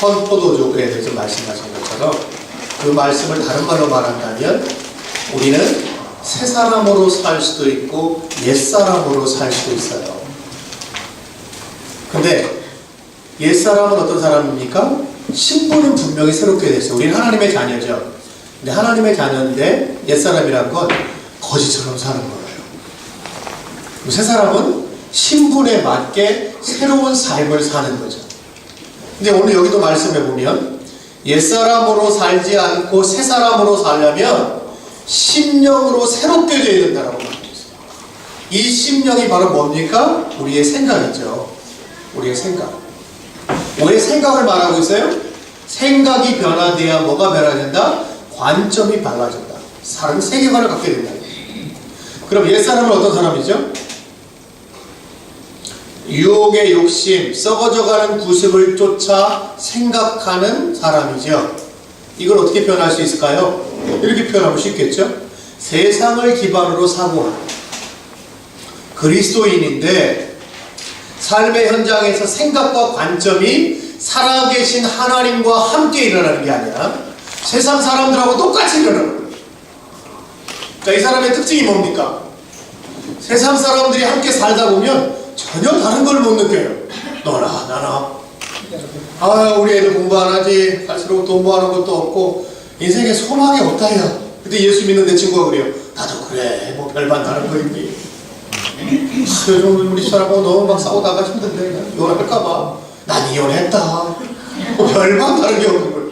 선 포도주에 대해서 말씀하신 것처럼 그 말씀을 다른 말로 말한다면 우리는 새 사람으로 살 수도 있고 옛 사람으로 살 수도 있어요. 근데 옛 사람은 어떤 사람입니까? 신분은 분명히 새롭게 됐어요. 우리는 하나님의 자녀죠. 근데 하나님의 자녀인데 옛 사람이란 건 거지처럼 사는 거예요. 새 사람은 신분에 맞게 새로운 삶을 사는 거죠. 근데 오늘 여기도 말씀해 보면 옛 사람으로 살지 않고 새 사람으로 살려면 심령으로 새롭게 되어야 된다고 말하고 있어요. 이 심령이 바로 뭡니까? 우리의 생각이죠. 우리의 생각. 왜 생각을 말하고 있어요? 생각이 변화돼야 뭐가 변화된다? 관점이 달라진다. 다른 세계관을 갖게 된다. 그럼 옛사람은 어떤 사람이죠? 유혹의 욕심, 썩어져가는 구습을 쫓아 생각하는 사람이죠. 이걸 어떻게 표현할 수 있을까요? 이렇게 표현하면 쉽겠죠? 세상을 기반으로 사고하는 그리스도인인데 삶의 현장에서 생각과 관점이 살아계신 하나님과 함께 일어나는 게 아니라 세상 사람들하고 똑같이 일어나는 거예요. 그러니까 이 사람의 특징이 뭡니까? 세상 사람들이 함께 살다 보면 전혀 다른 걸 못 느껴요. 너나 나나. 아, 우리 애들 공부 안 하지. 갈수록 돈 모아놓은 것도 없고 인생에 소망이 없다 야. 그때 예수 믿는 내 친구가 그래요. 나도 그래. 뭐 별반 다른 거 있니? 요즘 우리 사람하고 너무 막 싸우다가 힘든데 이혼할까봐 난 이혼했다. 뭐 별반 다른 게 없는 거예요.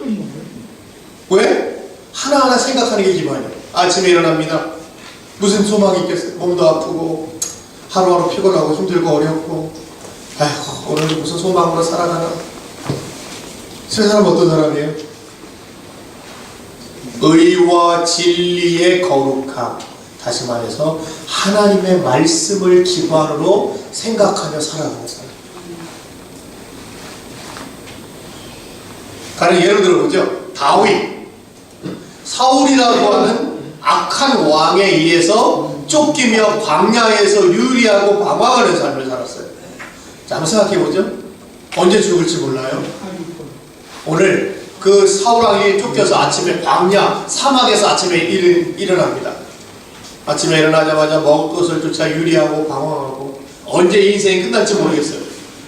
왜? 하나하나 생각하는 게 기본이에요. 아침에 일어납니다. 무슨 소망이 있겠어요? 몸도 아프고 하루하루 피곤하고 힘들고 어렵고 아이고 오늘은 무슨 소망으로 살아가나. 세 사람 어떤 사람이에요? 의와 진리의 거룩함, 다시 말해서 하나님의 말씀을 기반으로 생각하며 살아가는 사람. 가령 예를 들어보죠. 다윗, 사울이라고 하는 악한 왕에 의해서 쫓기며 광야에서 유리하고 방황하는 삶을 살았어요. 자, 한번 생각해보죠. 언제 죽을지 몰라요. 오늘 그 사울왕이 쫓겨서 아침에 광야, 사막에서 아침에 일어납니다. 아침에 일어나자마자 먹을 것을 쫓아 유리하고 방황하고 언제 인생이 끝날지 모르겠어요.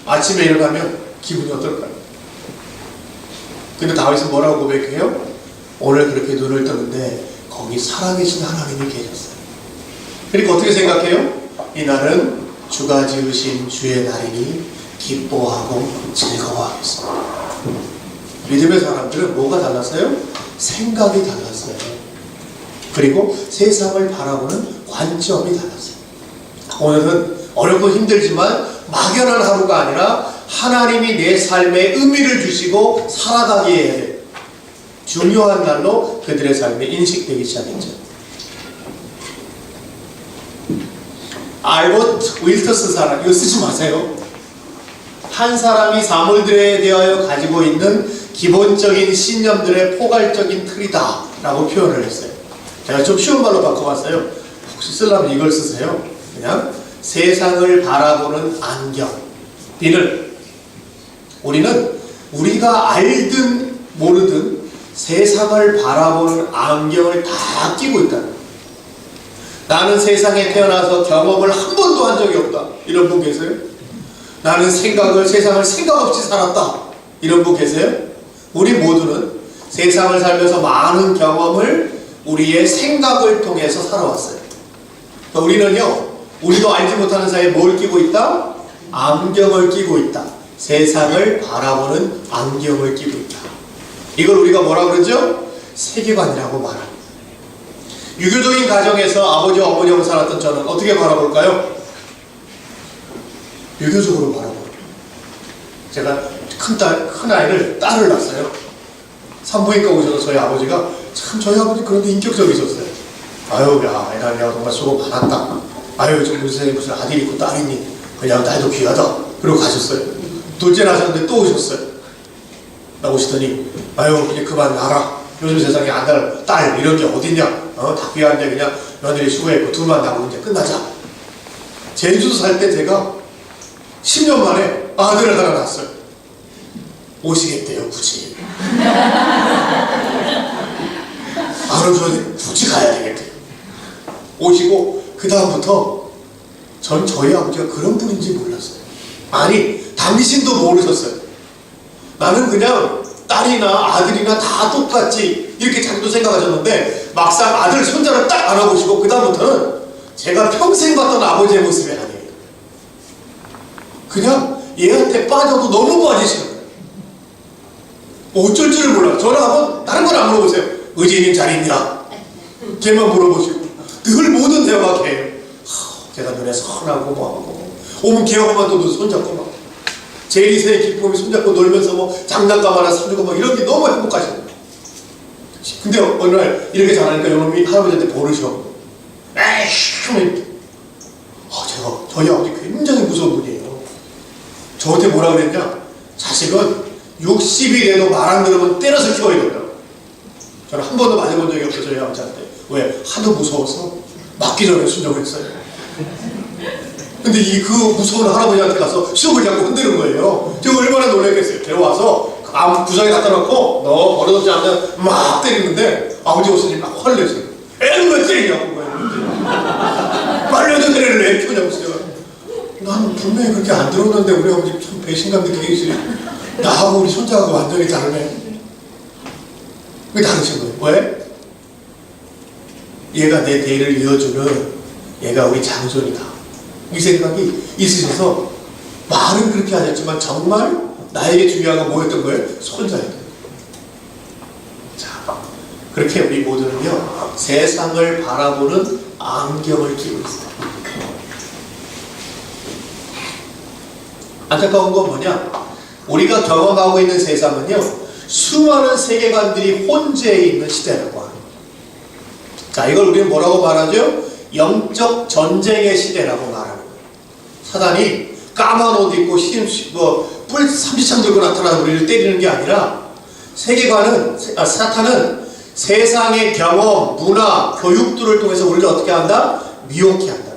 아침에 일어나면 기분이 어떨까요? 근데 다윗은 뭐라고 고백해요? 오늘 그렇게 눈을 뜨는데 거기 살아계신 하나님이 계셨어요. 그러니까 어떻게 생각해요? 이날은 주가 지으신 주의 날이니 기뻐하고 즐거워하겠습니다. 믿음의 사람들은 뭐가 달랐어요? 생각이 달랐어요. 그리고 세상을 바라보는 관점이 달랐어요. 오늘은 어렵고 힘들지만 막연한 하루가 아니라 하나님이 내 삶에 의미를 주시고 살아가게 해야 돼요. 중요한 날로 그들의 삶에 인식되기 시작했죠. 알버트 윌터스 사람, 이거 쓰지 마세요. 한 사람이 사물들에 대하여 가지고 있는 기본적인 신념들의 포괄적인 틀이다 라고 표현을 했어요. 제가 좀 쉬운 말로 바꿔봤어요. 혹시 쓰려면 이걸 쓰세요. 그냥 세상을 바라보는 안경, 비늘. 우리는 우리가 알든 모르든 세상을 바라보는 안경을 다 끼고 있다는 거예요. 나는 세상에 태어나서 경험을 한 번도 한 적이 없다. 이런 분 계세요? 나는 세상을 생각 없이 살았다. 이런 분 계세요? 우리 모두는 세상을 살면서 많은 경험을 우리의 생각을 통해서 살아왔어요. 그러니까 우리는요, 우리도 알지 못하는 사이에 뭘 끼고 있다? 안경을 끼고 있다. 세상을 바라보는 안경을 끼고 있다. 이걸 우리가 뭐라 그러죠? 세계관이라고 말합니다. 유교적인 가정에서 아버지와 어머니하고 살았던 저는 어떻게 바라볼까요? 유교적으로 바라봐요. 제가 큰 아이를 딸을 낳았어요. 산부인과 오셔서 저희 아버지가 참 저희 아버지 그런데 인격적이셨어요. 아유 야 애가 내가 정말 수고 많았다. 아유 좀 무슨 아들이 있고 딸이니 그냥 나도 귀하다. 그러고 가셨어요. 둘째 나셨는데 또 오셨어요. 나오시더니 아유 이제 그만 놔라. 요즘 세상에 아들, 딸 이런 게 어딨냐. 다 귀한데 그냥 며느리 수고했고 둘만 나고 이제 끝나자. 제주도 살 때 제가 10년 만에 아들을 하나 낳았어요. 오시겠대요, 굳이. 그럼 저는 굳이 가야 되겠대요. 오시고 그 다음부터 전 저희 아버지가 그런 분인지 몰랐어요. 아니, 당신도 모르셨어요. 나는 그냥 딸이나 아들이나 다 똑같지 이렇게 자기도 생각하셨는데 막상 아들, 손자를 딱 알아보시고 그 다음부터는 제가 평생 봤던 아버지의 모습이 아니에요. 그냥 얘한테 빠져도 너무 빠지시는 거예요. 어쩔 줄을 몰라요. 전화하면 다른 건 안 물어보세요. 의진님 잘 있냐? 걔만 물어보시고 늘 모든 대화가 걔예요. 걔가 눈에 선하고 뭐하고 오면 걔하고만 또 손잡고 막 제일 이세의 기쁨이 손잡고 놀면서 뭐 장난감 하나 사주고 막 이런 게 너무 행복하시는 거예요. 근데 어느 날 이렇게 잘하니까 요놈이 할아버지한테 버르셔. 에이씨! 제가 저희 아버지 굉장히 무서운 분이에요. 저한테 뭐라 그랬냐? 자식은 60이 돼도 말 안 들으면 때려서 키워야 된다. 저는 한 번도 맞아본 적이 없어요, 저희 아버지한테. 왜? 하도 무서워서 맞기 전에 순종을 했어요. 근데 그 무서운 할아버지한테 가서 수업을 자꾸 흔드는 거예요. 제가 얼마나 놀랐겠어요. 데려와서 구석에 갖다 놓고 너 버릇없지 않으면 막 때리는데 아버지 없으니 막 화를 내세요. 애는 왜 때리냐고. 빨려도 때리는 애 키우냐고. 나는 분명히 그렇게 안 들었는데 우리 아버지 참 배신감 느끼기 나하고 우리 손자하고 완전히 다르네. 왜 다르신 거예요? 왜? 얘가 내 대를 이어주는 얘가 우리 장손이다. 이 생각이 있으셔서 말은 그렇게 하셨지만 정말 나에게 중요한 건 뭐였던 거예요? 손자였던 거예요. 자, 그렇게 우리 모두는요 세상을 바라보는 안경을 끼고 있어요. 안타까운 건 뭐냐? 우리가 경험하고 있는 세상은요 수많은 세계관들이 혼재해 있는 시대라고 합니다. 자, 이걸 우리는 뭐라고 말하죠? 영적 전쟁의 시대라고 말하는 거예요. 사단이 까만 옷 입고 뿔 삼지창 들고 나타나서 우리를 때리는 게 아니라 사탄은 세상의 경험, 문화, 교육들을 통해서 우리를 어떻게 한다? 미혹해 한다는 거예요.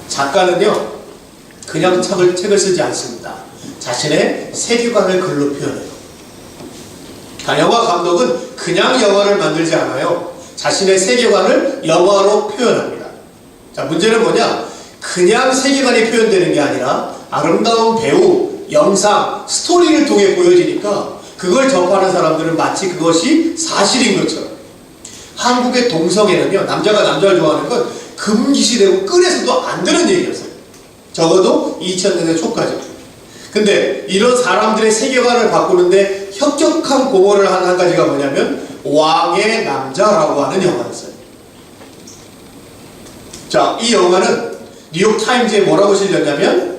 작가는요 그냥 책을 쓰지 않습니다. 자신의 세계관을 글로 표현해요. 영화 감독은 그냥 영화를 만들지 않아요. 자신의 세계관을 영화로 표현합니다. 자, 문제는 뭐냐? 그냥 세계관이 표현되는 게 아니라 아름다운 배우, 영상, 스토리를 통해 보여지니까 그걸 접하는 사람들은 마치 그것이 사실인 것처럼. 한국의 동성애는요, 남자가 남자를 좋아하는 건 금기시되고 끈에서도 안 되는 얘기였어요. 적어도 2000년대 초까지. 근데 이런 사람들의 세계관을 바꾸는데 혁혁한 공헌을 한 가지가 뭐냐면 왕의 남자라고 하는 영화였어요. 자, 이 영화는 뉴욕타임즈에 뭐라고 실렸냐면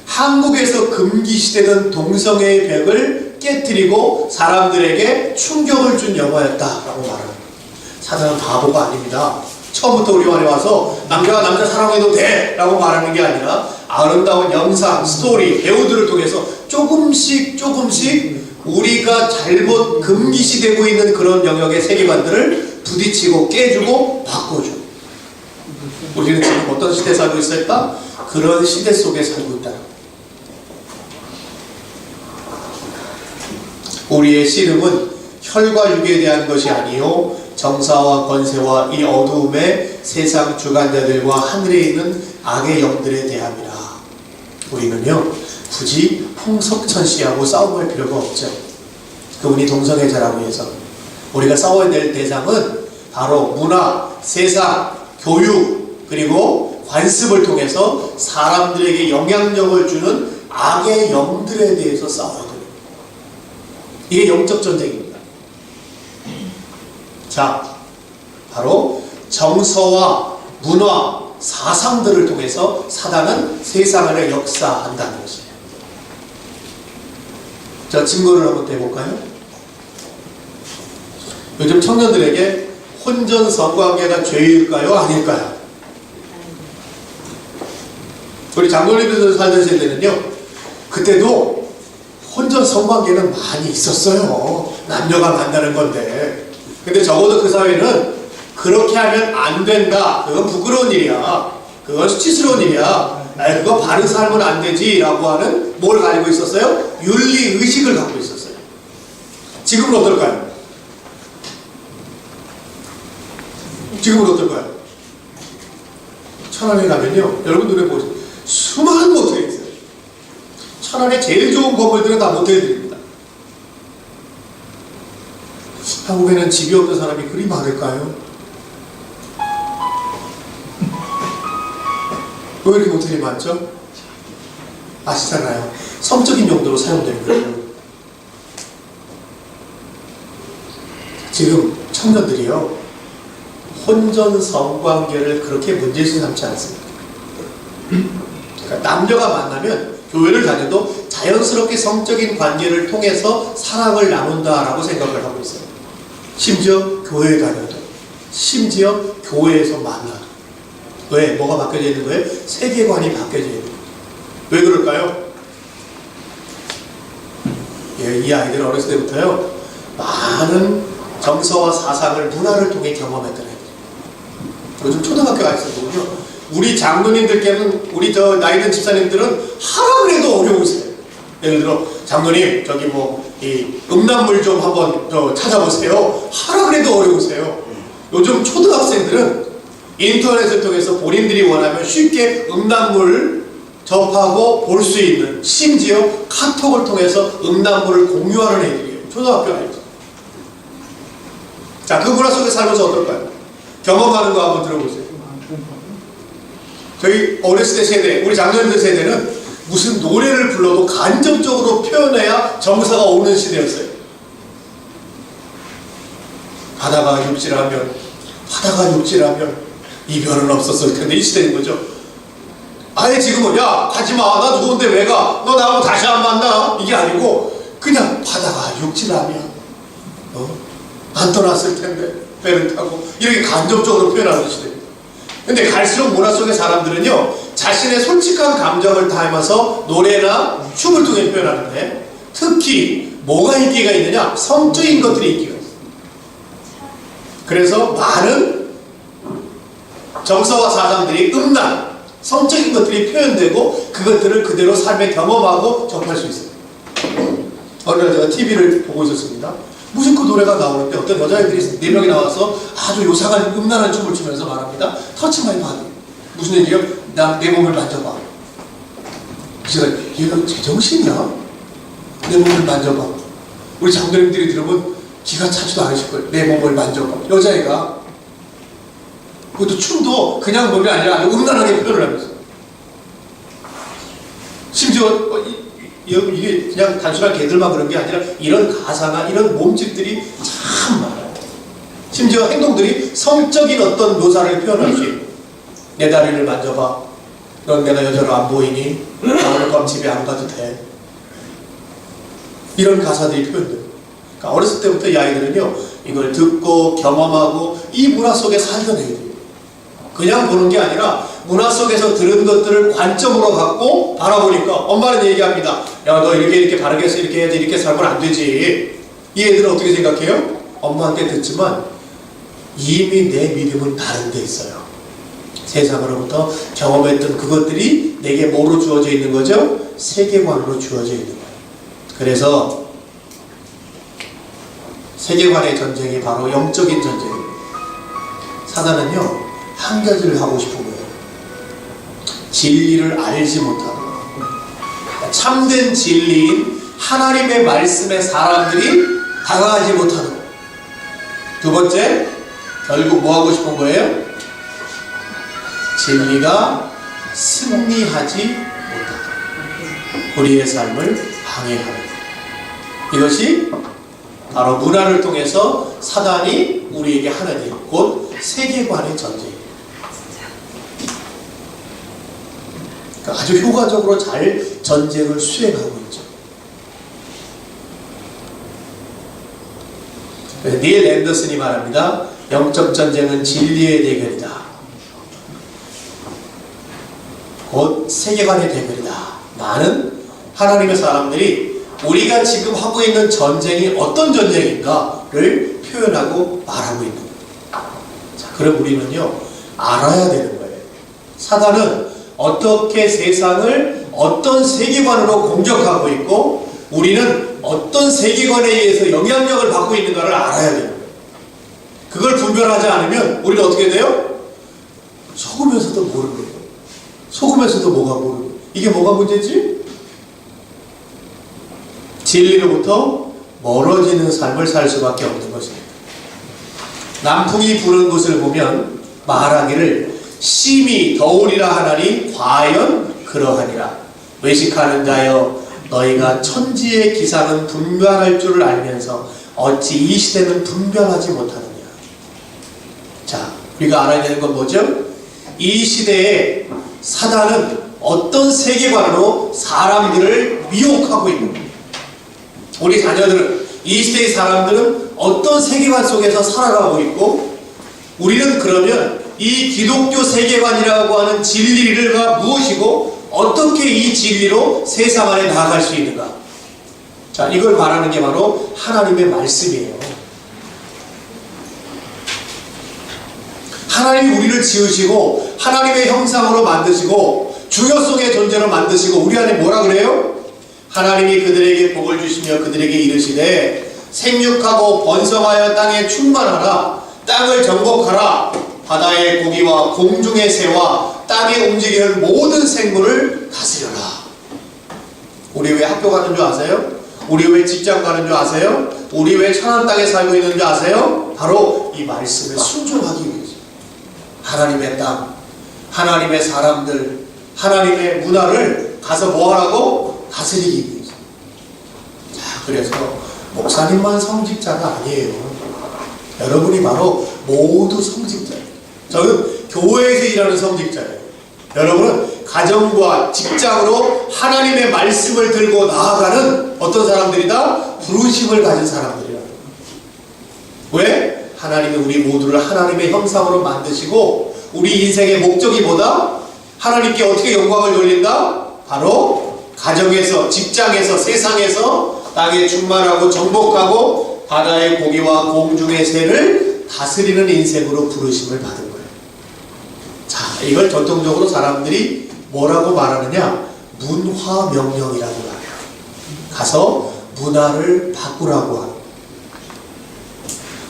한국에서 금기시되던 동성애의 벽을 깨트리고 사람들에게 충격을 준 영화였다라고 말합니다. 사단은 바보가 아닙니다. 처음부터 우리 안에 와서 남자가 남자 사랑해도 돼! 라고 말하는 게 아니라 아름다운 영상, 스토리, 배우들을 통해서 조금씩 우리가 잘못 금기시되고 있는 그런 영역의 세계관들을 부딪히고 깨주고 바꿔줘. 우리는 지금 어떤 시대에 살고 있을까? 그런 시대 속에 살고 있다. 우리의 씨름은 혈과 육에 대한 것이 아니요 정사와 권세와 이 어두움의 세상 주관자들과 하늘에 있는 악의 영들에 대함이라. 우리는요 굳이 홍석천 씨하고 싸움할 필요가 없죠. 그분이 동성애자라고 해서. 우리가 싸워야 될 대상은 바로 문화, 세상, 교육, 그리고 관습을 통해서 사람들에게 영향력을 주는 악의 영들에 대해서 싸워야 됩니다. 이게 영적 전쟁입니다. 자, 바로 정서와 문화, 사상들을 통해서 사단은 세상 안에 역사한다는 것이에요. 자, 증거를 한번 대볼까요? 요즘 청년들에게 혼전 성관계가 죄일까요? 아닐까요? 우리 장로님에서 살던 세대는요 그때도 혼전 성관계는 많이 있었어요. 남녀가 만나는 건데. 근데 적어도 그 사회는 그렇게 하면 안 된다. 그건 부끄러운 일이야. 그건 수치스러운 일이야. 그거 바른 삶은 안 되지 라고 하는 뭘 가지고 있었어요? 윤리의식을 갖고 있었어요. 지금은 어떨까요? 지금은 어떨까요? 천안에 가면요, 여러분 눈에 보세요. 수많은 모텔이 있어요. 천안에 제일 좋은 건물들은 다 모텔들입니다. 한국에는 집이 없는 사람이 그리 많을까요? 왜 이렇게 모텔이 많죠? 아시잖아요. 성적인 용도로 사용되는 거예요. 지금 청년들이요, 혼전 성관계를 그렇게 문제시 삼지 않습니다. 그러니까 남녀가 만나면 교회를 다녀도 자연스럽게 성적인 관계를 통해서 사랑을 나눈다라고 생각을 하고 있어요. 심지어 교회에 다녀도, 심지어 교회에서 만나도. 왜? 뭐가 바뀌어져 있는 거예요? 세계관이 바뀌어져 있는 거예요. 왜 그럴까요? 예, 이 아이들은 어렸을 때부터요, 많은 정서와 사상을 문화를 통해 경험했던 애들. 요즘 초등학교가 있었거든요. 우리 장로님들께는, 우리 저 나이든 집사님들은 하라 그래도 어려우세요. 예를 들어, 장로님, 저기 이 음란물 좀 한번 찾아보세요. 하라 그래도 어려우세요. 요즘 초등학생들은 인터넷을 통해서 본인들이 원하면 쉽게 음란물을 접하고 볼 수 있는, 심지어 카톡을 통해서 음란물을 공유하는 애들이에요. 초등학교 아이들. 자, 그 문화 속에 살면서 어떨까요? 경험하는 거 한번 들어보세요. 저희 어렸을 때 세대, 우리 장년들 세대는 무슨 노래를 불러도 간접적으로 표현해야 정서가 오는 시대였어요. 하다가 육질하면 이별은 없었을 텐데 이 시대인 거죠. 아예 지금은 야 가지마, 나 좋은데 왜 가? 너 나하고 다시 안 만나? 이게 아니고 그냥 바다가 육질하면 안 떠났을 텐데 배를 타고, 이렇게 간접적으로 표현하는 시대입니다. 근데 갈수록 문화 속의 사람들은요, 자신의 솔직한 감정을 담아서 노래나 춤을 통해 표현하는데, 특히 뭐가 인기가 있느냐? 성적인 것들이 인기가 있어요. 그래서 많은 정서와 사상들이 음란, 성적인 것들이 표현되고 그것들을 그대로 삶에 경험하고 접할 수 있어요. 어느 날 제가 TV를 보고 있었습니다. 무슨 그 노래가 나오는데 어떤 여자애들이 4명이 나와서 아주 요상한 음란한 춤을 추면서 말합니다. 터치 마이 바디. 무슨 얘기예요? 내 몸을 만져봐. 제가 얘가 제정신이야? 내 몸을 만져봐. 우리 장로님들이 들으면 기가 차지도 않으실 거예요. 내 몸을 만져봐. 여자애가. 그것도 춤도 그냥 몸이 아니라 음란하게 표현을 하면서. 심지어 이게 그냥 단순한 개들만 그런 게 아니라 이런 가사나 이런 몸짓들이 참 많아요. 심지어 행동들이 성적인 어떤 묘사를 표현할 수 있고, 내 다리를 만져봐. 넌 내가 여자로 안 보이니? 나 오늘 밤 집에 안 가도 돼. 이런 가사들이 표현돼요. 그러니까 어렸을 때부터 이 아이들은요, 이걸 듣고 경험하고 이 문화 속에 살던 애들이에요. 그냥 보는 게 아니라 문화 속에서 들은 것들을 관점으로 갖고 바라보니까 엄마는 얘기합니다. 야, 너 이렇게 바르게 해서 이렇게 해야지, 이렇게 살면 안 되지. 이 애들은 어떻게 생각해요? 엄마한테 듣지만 이미 내 믿음은 다른 데 있어요. 세상으로부터 경험했던 그것들이 내게 뭐로 주어져 있는 거죠? 세계관으로 주어져 있는 거예요. 그래서 세계관의 전쟁이 바로 영적인 전쟁입니다. 사단은요, 한 가지를 하고 싶은 거예요. 진리를 알지 못하고, 참된 진리인 하나님의 말씀에 사람들이 다가가지 못하는 거예요. 두 번째, 결국 뭐 하고 싶은 거예요? 진리가 승리하지 못하도록 우리의 삶을 방해하는 거예요. 이것이 바로 문화를 통해서 사단이 우리에게 하는 일, 곧 세계관의 전쟁입니다. 그러니까 아주 효과적으로 잘 전쟁을 수행하고 있죠. 닐 앤더슨이 말합니다. 영적 전쟁은 진리의 대결이다. 곧 세계관의 대결이다. 많은 하나님의 사람들이 우리가 지금 하고 있는 전쟁이 어떤 전쟁인가를 표현하고 말하고 있는 거예요. 자, 그럼 우리는요, 알아야 되는 거예요. 사단은 어떻게 세상을 어떤 세계관으로 공격하고 있고 우리는 어떤 세계관에 의해서 영향력을 받고 있는가를 알아야 돼요. 그걸 분별하지 않으면 우리는 어떻게 돼요? 속으면서도 모르는 거예요. 속으면서도 뭐가 모르는 거예요. 이게 뭐가 문제지? 진리로부터 멀어지는 삶을 살 수밖에 없는 것입니다. 남풍이 부는 것을 보면 말하기를 심히 더우리라 하나니 과연 그러하니라. 외식하는 자여 너희가 천지의 기상은 분별할 줄을 알면서 어찌 이 시대는 분별하지 못하느냐. 자, 우리가 알아야 되는 건 뭐죠? 이 시대에 사단은 어떤 세계관으로 사람들을 미혹하고 있는 거예요. 우리 자녀들은, 이 시대의 사람들은 어떤 세계관 속에서 살아가고 있고 우리는 그러면 이 기독교 세계관이라고 하는 진리가 무엇이고 어떻게 이 진리로 세상 안에 나아갈 수 있는가. 자, 이걸 말하는 게 바로 하나님의 말씀이에요. 하나님이 우리를 지으시고 하나님의 형상으로 만드시고 중요성의 존재로 만드시고 우리 안에 뭐라 그래요? 하나님이 그들에게 복을 주시며 그들에게 이르시되 생육하고 번성하여 땅에 충만하라. 땅을 정복하라. 바다의 고기와 공중의 새와 땅에 움직이는 모든 생물을 다스려라. 우리 왜 학교 가는 줄 아세요? 우리 왜 직장 가는 줄 아세요? 우리 왜 천한 땅에 살고 있는 줄 아세요? 바로 이 말씀에 순종하기 위해서. 하나님의 땅, 하나님의 사람들, 하나님의 문화를 가서 뭐하라고? 다스리기 위해서. 자, 그래서 목사님만 성직자가 아니에요. 여러분이 바로 모두 성직자예요. 저는 교회에서 일하는 성직자예요. 여러분은 가정과 직장으로 하나님의 말씀을 들고 나아가는 어떤 사람들이다? 부르심을 가진 사람들이야. 왜? 하나님이 우리 모두를 하나님의 형상으로 만드시고 우리 인생의 목적이 뭐다? 하나님께 어떻게 영광을 돌린다? 바로 가정에서, 직장에서, 세상에서 땅에 충만하고 정복하고 바다의 고기와 공중의 새를 다스리는 인생으로 부르심을 받은 거예요. 자, 이걸 전통적으로 사람들이 뭐라고 말하느냐? 문화명령이라고 말해요. 가서 문화를 바꾸라고 하는.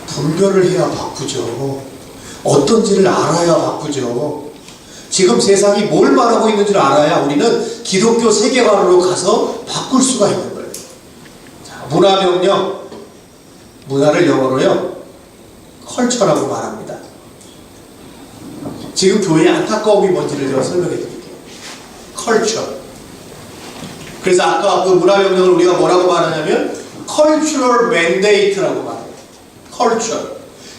분별을 해야 바꾸죠. 어떤지를 알아야 바꾸죠. 지금 세상이 뭘 말하고 있는지를 알아야 우리는 기독교 세계관으로 가서 바꿀 수가 있는 거예요. 자, 문화명령. 문화를 영어로요, 컬처라고 말합니다. 지금 교회의 안타까움이 뭔지를 제가 설명해 드릴게요. 컬처. 그래서 아까 그 문화명령을 우리가 뭐라고 말하냐면 cultural mandate라고 말해요. 컬처.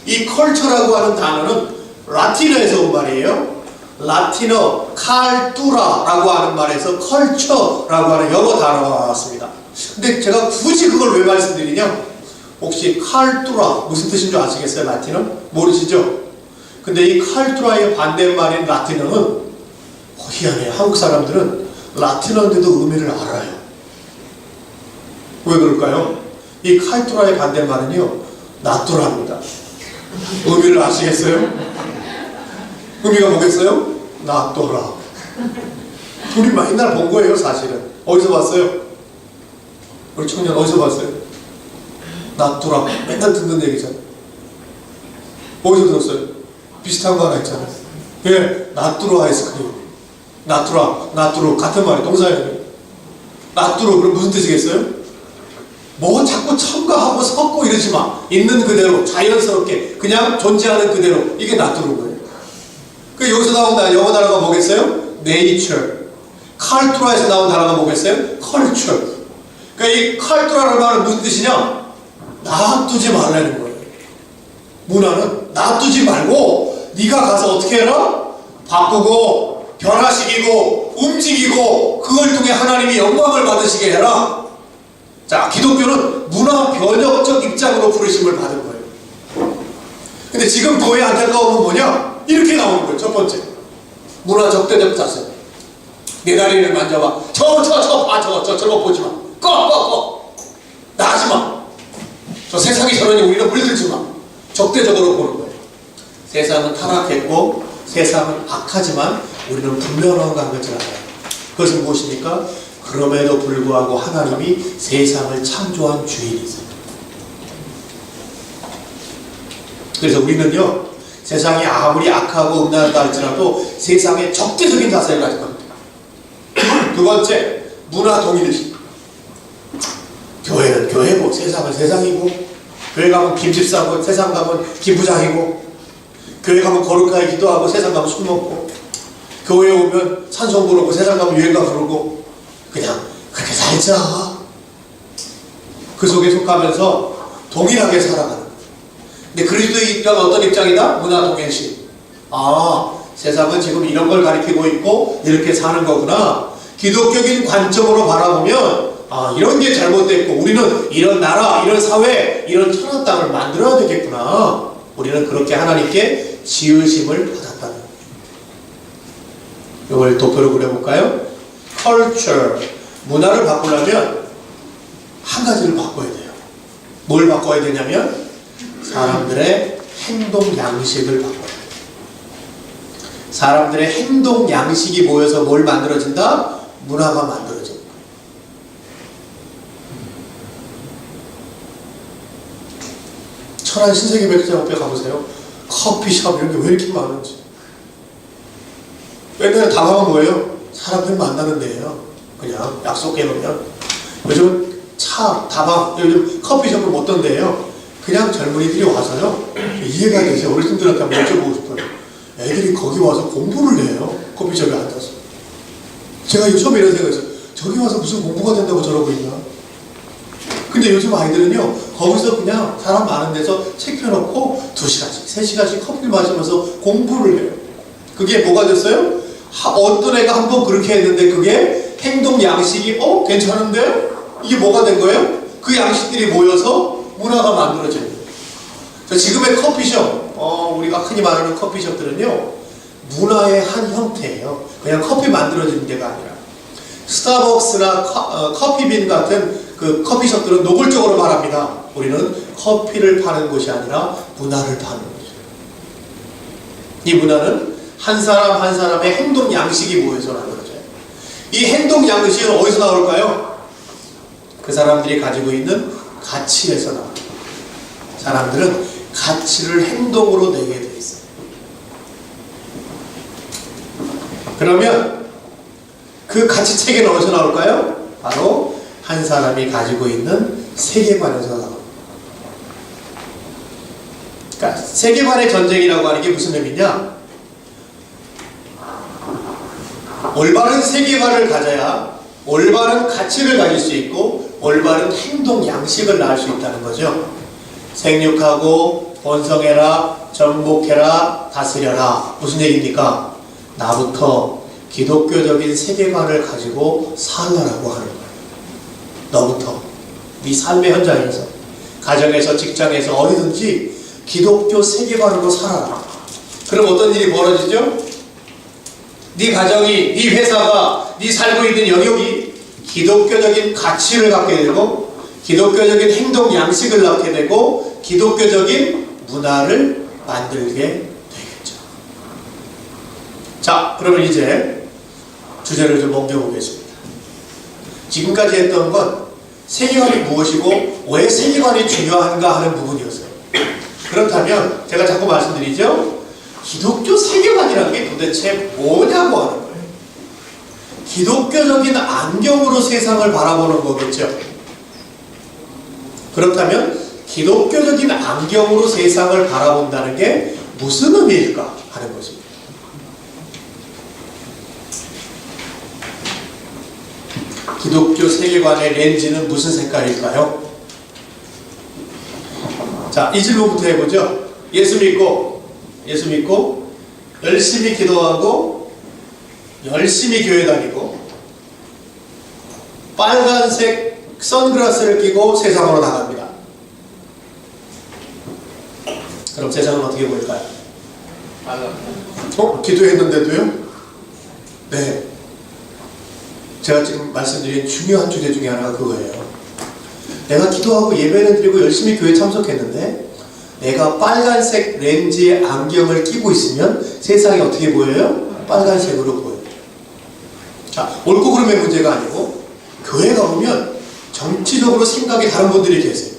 이 컬처라고 하는 단어는 라틴어에서 온 말이에요. 라틴어 칼뚜라라고 하는 말에서 컬처라고 하는 영어 단어가 나왔습니다. 근데 제가 굳이 그걸 왜 말씀드리냐? 혹시 칼뚜라 무슨 뜻인 줄 아시겠어요? 라틴어? 모르시죠? 근데 이 칼뚜라의 반대말인 라틴어는 희한해요. 한국 사람들은 라틴어인데도 의미를 알아요. 왜 그럴까요? 이 칼뚜라의 반대말은요, 나뚜라입니다. 의미를 아시겠어요? 의미가 뭐겠어요? 나뚜라. 우리 맨날 본 거예요, 사실은. 어디서 봤어요? 우리 청년 어디서 봤어요? 나뚜라. 맨날 듣는 얘기잖아요. 어디서 들었어요? 비슷한 거 하나 있잖아요. 예, 나뚜루 아이스크림. 나뚜라, 나뚜루. 같은 말이 동사예요. 나뚜루, 그럼 무슨 뜻이겠어요? 뭐 자꾸 첨가하고 섞고 이러지 마. 있는 그대로, 자연스럽게, 그냥 존재하는 그대로. 이게 나뚜루인 거예요. 그 여기서 나온 영어 단어가 뭐겠어요? nature. 칼투라에서 나온 단어가 뭐겠어요? culture. 그러니까 이 칼투라라는 말은 무슨 뜻이냐? 놔두지 말라는 거예요. 문화는 놔두지 말고 네가 가서 어떻게 해라? 바꾸고 변화시키고 움직이고 그걸 통해 하나님이 영광을 받으시게 해라. 자, 기독교는 문화 변혁적 입장으로 부르심을 받은 거예요. 근데 지금 교회 안타까움은 뭐냐? 이렇게 나오는 거예요. 첫 번째, 문화 적대적 자세. 내 다리를 만져봐. 저거 보지 마. 꺼. 나 하지 마. 저 세상이 저러니 우리는 물들지 마. 적대적으로 보는 거예요. 세상은 타락했고 세상은 악하지만 우리는 불면허가 하지 않아요. 그것은 무엇입니까? 그럼에도 불구하고 하나님이 세상을 창조한 주인이세요. 그래서 우리는요, 세상이 아무리 악하고 음란하다 할지라도 세상에 적대적인 자세를 가질 겁니다. 두 번째, 문화 동일의식. 교회는 교회고 세상은 세상이고, 교회 가면 김집사고 세상 가면 김부장이고, 교회 가면 거룩하게 기도하고 세상 가면 술 먹고, 교회 오면 찬송 부르고 세상 가면 유행가 부르고, 그냥 그렇게 살자. 그 속에 속하면서 동일하게 살아가는 거예요. 근데 그리스도의 입장은 어떤 입장이다? 문화 동일식. 아, 세상은 지금 이런 걸 가리키고 있고 이렇게 사는 거구나. 기독교적인 관점으로 바라보면 아, 이런 게 잘못됐고 우리는 이런 나라, 이런 사회, 이런 천한 땅을 만들어야 되겠구나. 우리는 그렇게 하나님께 지으심을 받았다는 거예요. 이걸 도표로 그려볼까요? culture, 문화를 바꾸려면 한 가지를 바꿔야 돼요. 뭘 바꿔야 되냐면 사람들의 행동 양식을 바꿔야 돼요. 사람들의 행동 양식이 모여서 뭘 만들어진다? 문화가 만들어진다. 천안 신세계 백화점 앞에 가보세요. 커피숍 이런 게 왜 이렇게 많은지. 맨날 다방은 뭐예요? 사람들 만나는 데예요. 그냥 약속해놓으면. 요즘 차, 다방, 요즘 커피숍은 어떤 데예요? 그냥 젊은이들이 와서요. 이해가 되세요. 어르신들한테 한번 여쭤보고 싶어요. 애들이 거기 와서 공부를 해요. 커피숍에 앉아서. 제가 처음에 이런 생각했어요. 저기 와서 무슨 공부가 된다고 저러고 있나? 근데 요즘 아이들은요, 거기서 그냥 사람 많은 데서 책 펴놓고 2시간씩, 3시간씩 커피를 마시면서 공부를 해요. 그게 뭐가 됐어요? 어떤 애가 한번 그렇게 했는데 그게 행동 양식이 괜찮은데? 이게 뭐가 된 거예요? 그 양식들이 모여서 문화가 만들어져요. 지금의 커피숍, 우리가 흔히 말하는 커피숍들은요, 문화의 한 형태예요. 그냥 커피 만들어지는 데가 아니라. 스타벅스나 커피빈 같은 그 커피숍들은 노골적으로 말합니다. 우리는 커피를 파는 곳이 아니라 문화를 파는 곳이에요. 이 문화는 한 사람 한 사람의 행동 양식이 모여서 만들어져요. 이 행동 양식은 어디서 나올까요? 그 사람들이 가지고 있는 가치에서 나옵니다. 사람들은 가치를 행동으로 내게 돼 있어요. 그러면 그 가치 체계는 어디서 나올까요? 바로 한 사람이 가지고 있는 세계관에서 나옵니다. 그러니까 세계관의 전쟁이라고 하는 게 무슨 의미냐? 올바른 세계관을 가져야 올바른 가치를 가질 수 있고 올바른 행동 양식을 낳을 수 있다는 거죠. 생육하고 번성해라, 정복해라, 다스려라. 무슨 얘기입니까? 나부터 기독교적인 세계관을 가지고 살라라고 하는 거예요. 너부터 네 삶의 현장에서, 가정에서, 직장에서 어디든지 기독교 세계관으로 살아라. 그럼 어떤 일이 벌어지죠? 네 가정이, 네 회사가, 네 살고 있는 영역이 기독교적인 가치를 갖게 되고 기독교적인 행동 양식을 낳게 되고 기독교적인 문화를 만들게 되겠죠. 자, 그러면 이제 주제를 좀 옮겨보겠습니다. 지금까지 했던 건 세계관이 무엇이고 왜 세계관이 중요한가 하는 부분이었어요. 그렇다면 제가 자꾸 말씀드리죠. 기독교 세계관이라는 게 도대체 뭐냐고 하는 거예요. 기독교적인 안경으로 세상을 바라보는 거겠죠. 그렇다면 기독교적인 안경으로 세상을 바라본다는 게 무슨 의미일까 하는 것입니다. 기독교 세계관의 렌즈는 무슨 색깔일까요? 자, 이 질문부터 해보죠. 예수 믿고 열심히 기도하고 열심히 교회 다니고 빨간색 선글라스를 끼고 세상으로 나갑니다. 그럼 세상은 어떻게 보일까요? 기도했는데도요? 네. 제가 지금 말씀드린 중요한 주제 중에 하나가 그거예요. 내가 기도하고 예배를 드리고 열심히 교회 참석했는데 내가 빨간색 렌즈의 안경을 끼고 있으면 세상이 어떻게 보여요? 빨간색으로 보여요. 자, 옳고 그름의 문제가 아니고 교회 가보면 정치적으로 생각이 다른 분들이 계세요.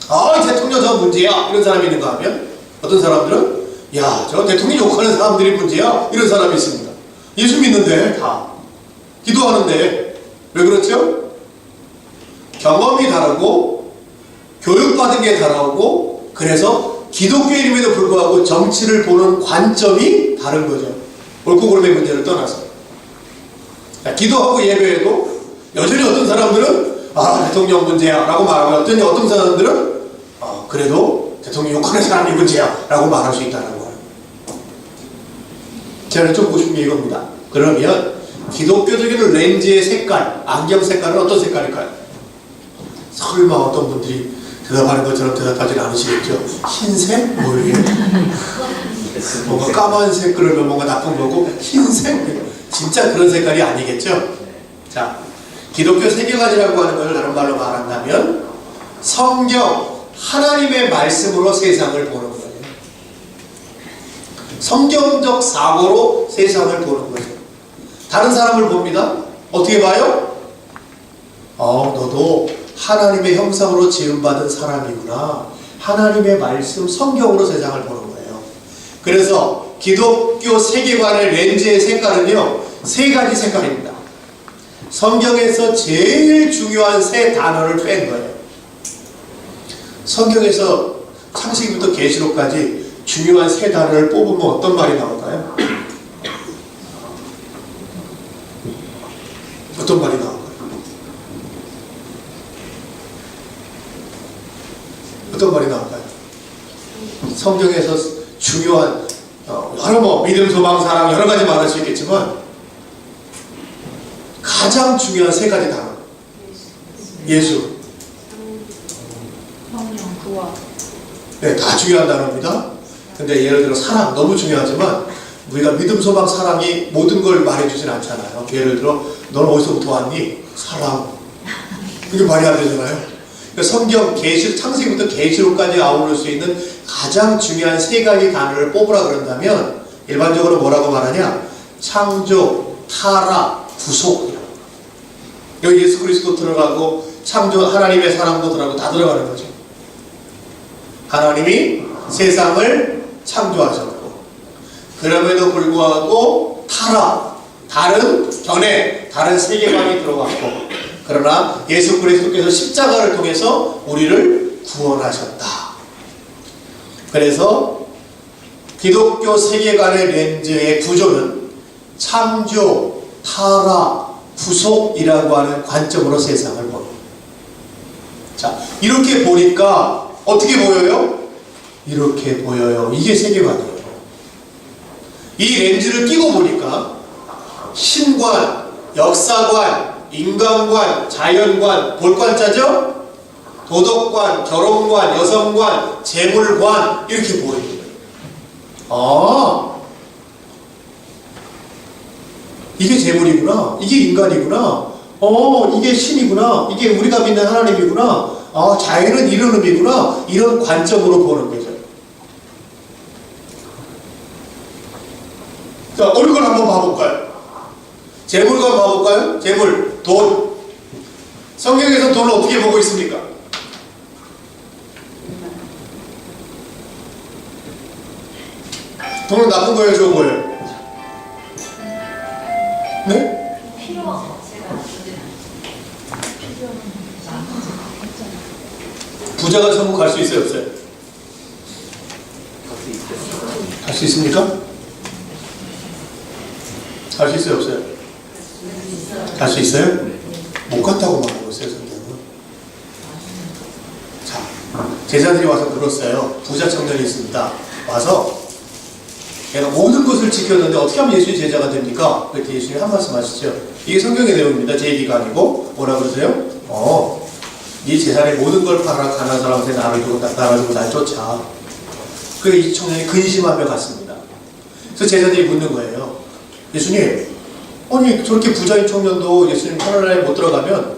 아, 대통령 저 문제야 이런 사람이 있는가 하면 어떤 사람들은 야, 저 대통령 욕하는 사람들이 문제야 이런 사람이 있습니다. 예수 믿는데 다 기도하는데 왜 그렇죠? 경험이 다르고 교육받은 게 다르고 그래서 기독교인임에도 불구하고 정치를 보는 관점이 다른 거죠. 옳고 그름의 문제를 떠나서. 자, 기도하고 예배에도 여전히 어떤 사람들은 아, 대통령 문제야 라고 말하고 어떤 사람들은 그래도 대통령 욕하는 사람이 문제야 라고 말할 수 있다는 거예요. 제가 좀 보고 싶은 게 이겁니다. 그러면 기독교적인 렌즈의 색깔, 안경 색깔은 어떤 색깔일까요? 설마 어떤 분들이 대답하는 것처럼 대답하지 않으시겠죠? 흰색? 뭐예요? 뭔가 까만색 그러면 뭔가 나쁜 거고 흰색? 진짜 그런 색깔이 아니겠죠? 자, 기독교 세계관이라고 하는 것을 다른 말로 말한다면 성경, 하나님의 말씀으로 세상을 보는 거예요. 성경적 사고로 세상을 보는 거예요. 다른 사람을 봅니다. 어떻게 봐요? 너도 하나님의 형상으로 지음받은 사람이구나. 하나님의 말씀, 성경으로 세상을 보는 거예요. 그래서 기독교 세계관의 렌즈의 색깔은요, 세 가지 색깔입니다. 성경에서 제일 중요한 세 단어를 뺀 거예요. 성경에서 창세기부터 계시록까지 중요한 세 단어를 뽑으면 어떤 말이 나올까요? 어떤 말이 나올까요? 어떤 말이 나올까요? 성경에서 중요한 여러 믿음, 소망, 사랑 여러 가지 말할 수 있겠지만 가장 중요한 세 가지 단어. 예수. 네, 다 중요한 단어입니다. 근데 예를 들어 사랑 너무 중요하지만 우리가 믿음, 소망, 사랑이 모든 걸 말해주진 않잖아요. 예를 들어 너는 어디서부터 왔니? 사랑. 이게 말이 안 되잖아요. 성경 창세기부터 계시록까지 아우를 수 있는 가장 중요한 세 가지 단어를 뽑으라 그런다면 일반적으로 뭐라고 말하냐? 창조, 타락, 구속. 여기 예수 그리스도 들어가고 창조, 하나님의 사랑도 들어가고 다 들어가는 거죠. 하나님이 세상을 창조하셨고 그럼에도 불구하고 타락, 다른 견해, 다른 세계관이 들어갔고 그러나 예수 그리스도께서 십자가를 통해서 우리를 구원하셨다. 그래서 기독교 세계관의 렌즈의 구조는 창조, 타락, 구속이라고 하는 관점으로 세상을 봅니다. 자, 이렇게 보니까 어떻게 보여요? 이렇게 보여요. 이게 세계관이에요. 이 렌즈를 끼고 보니까 신관, 역사관, 인간관, 자연관, 볼관자죠? 도덕관, 결혼관, 여성관, 재물관 이렇게 보여요. 이게 재물이구나. 이게 인간이구나. 이게 신이구나. 이게 우리가 믿는 하나님이구나. 자연은 이런 의미구나. 이런 관점으로 보는 거죠. 자, 얼굴 한번 봐볼까요? 재물관 봐볼까요? 재물, 돈. 성경에서 돈을 어떻게 보고 있습니까? 돈은 나쁜 거예요, 좋은 거예요? 네? 부자가 천국 갈 수 있어요, 없어요? 갈 수 있습니까? 갈 수 있어요, 없어요? 갈 수 있어요? 못 갔다고 말하고 있어요, 성경은. 자, 제자들이 와서 물었어요. 부자 청년이 있습니다. 와서 내가 모든 것을 지켰는데 어떻게 하면 예수의 제자가 됩니까? 그때 예수님이 한 말씀 하시죠. 이게 성경의 내용입니다. 제 얘기가 아니고 뭐라 그러세요? 네 재산의 모든 걸 팔아 가난한 사람한테 나눠주고 날 쫓아. 그래 이 청년이 근심하며 갔습니다. 그래서 제자들이 묻는 거예요. 예수님, 아니 저렇게 부자인 청년도 예수님 하늘나라에 못 들어가면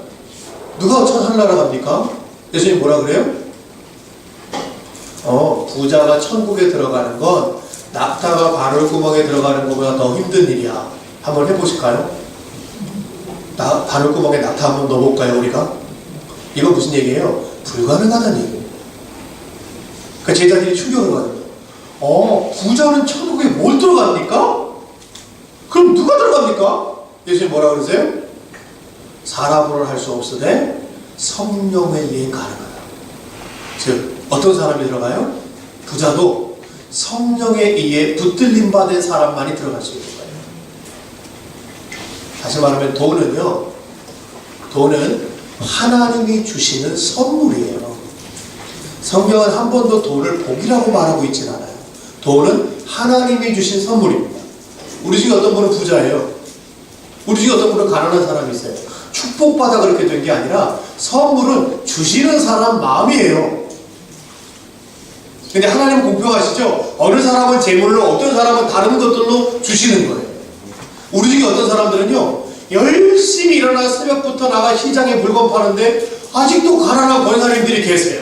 누가 하늘나라 갑니까? 예수님 뭐라 그래요? 부자가 천국에 들어가는 건 낙타가 바늘구멍에 들어가는 것보다 더 힘든 일이야. 한번 해보실까요? 바늘구멍에 낙타 한번 넣어볼까요, 우리가? 이건 무슨 얘기예요? 불가능하다는 얘기예요. 그러니까 제자들이 충격을 받는 거예요. 부자는 천국에 뭘 들어갑니까? 그럼 누가 들어갑니까? 예수님 뭐라 그러세요? 사람으로 할 수 없으되 성령에 의해 가능하다. 즉 어떤 사람이 들어가요? 부자도 성령에 의해 붙들림 받은 사람만이 들어갈 수 있는 거예요. 다시 말하면 돈은 하나님이 주시는 선물이에요. 성경은 한 번도 돈을 복이라고 말하고 있진 않아요. 돈은 하나님이 주신 선물입니다. 우리 중에 어떤 분은 부자예요. 우리 중에 어떤 분은 가난한 사람이 있어요. 축복받아 그렇게 된 게 아니라 선물은 주시는 사람 마음이에요. 근데 하나님은 공평하시죠? 어느 사람은 재물로, 어떤 사람은 다른 것들로 주시는 거예요. 우리 중에 어떤 사람들은요, 열심히 일어나 새벽부터 나가 시장에 물건 파는데 아직도 가난한 권사님들이 계세요.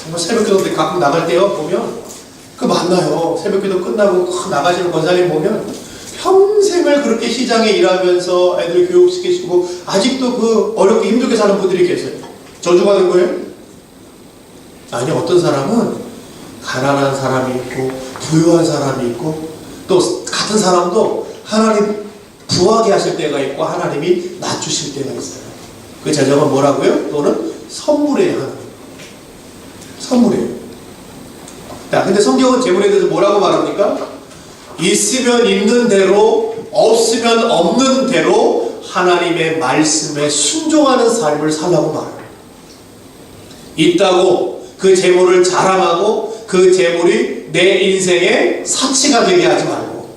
정말 새벽기도 때 가끔 나갈 때요 보면 만나요. 새벽기도 끝나고 나가시는 권사님 보면 평생을 그렇게 시장에 일하면서 애들 교육시키시고 아직도 어렵게 힘들게 사는 분들이 계세요. 저주받은 거예요? 아니, 어떤 사람은 가난한 사람이 있고 부유한 사람이 있고 또 같은 사람도 하나님 부하게 하실 때가 있고 하나님이 낮추실 때가 있어요. 그 제자가 뭐라고요? 또는 선물이에요. 하나님. 선물이에요. 자, 근데 성경은 재물에 대해서 뭐라고 말합니까? 있으면 있는 대로, 없으면 없는 대로 하나님의 말씀에 순종하는 삶을 살라고 말합니다. 있다고 그 재물을 자랑하고 그 재물이 내 인생의 사치가 되게 하지 말고,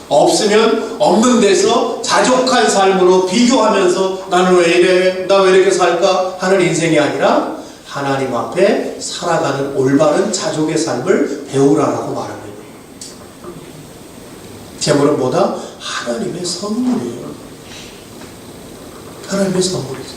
없으면 없는 데서 자족한 삶으로 비교하면서 나는 왜 이래? 나 왜 이렇게 살까? 하는 인생이 아니라 하나님 앞에 살아가는 올바른 자족의 삶을 배우라라고 말합니다. 재물은 뭐다? 하나님의 선물이에요. 하나님의 선물이죠.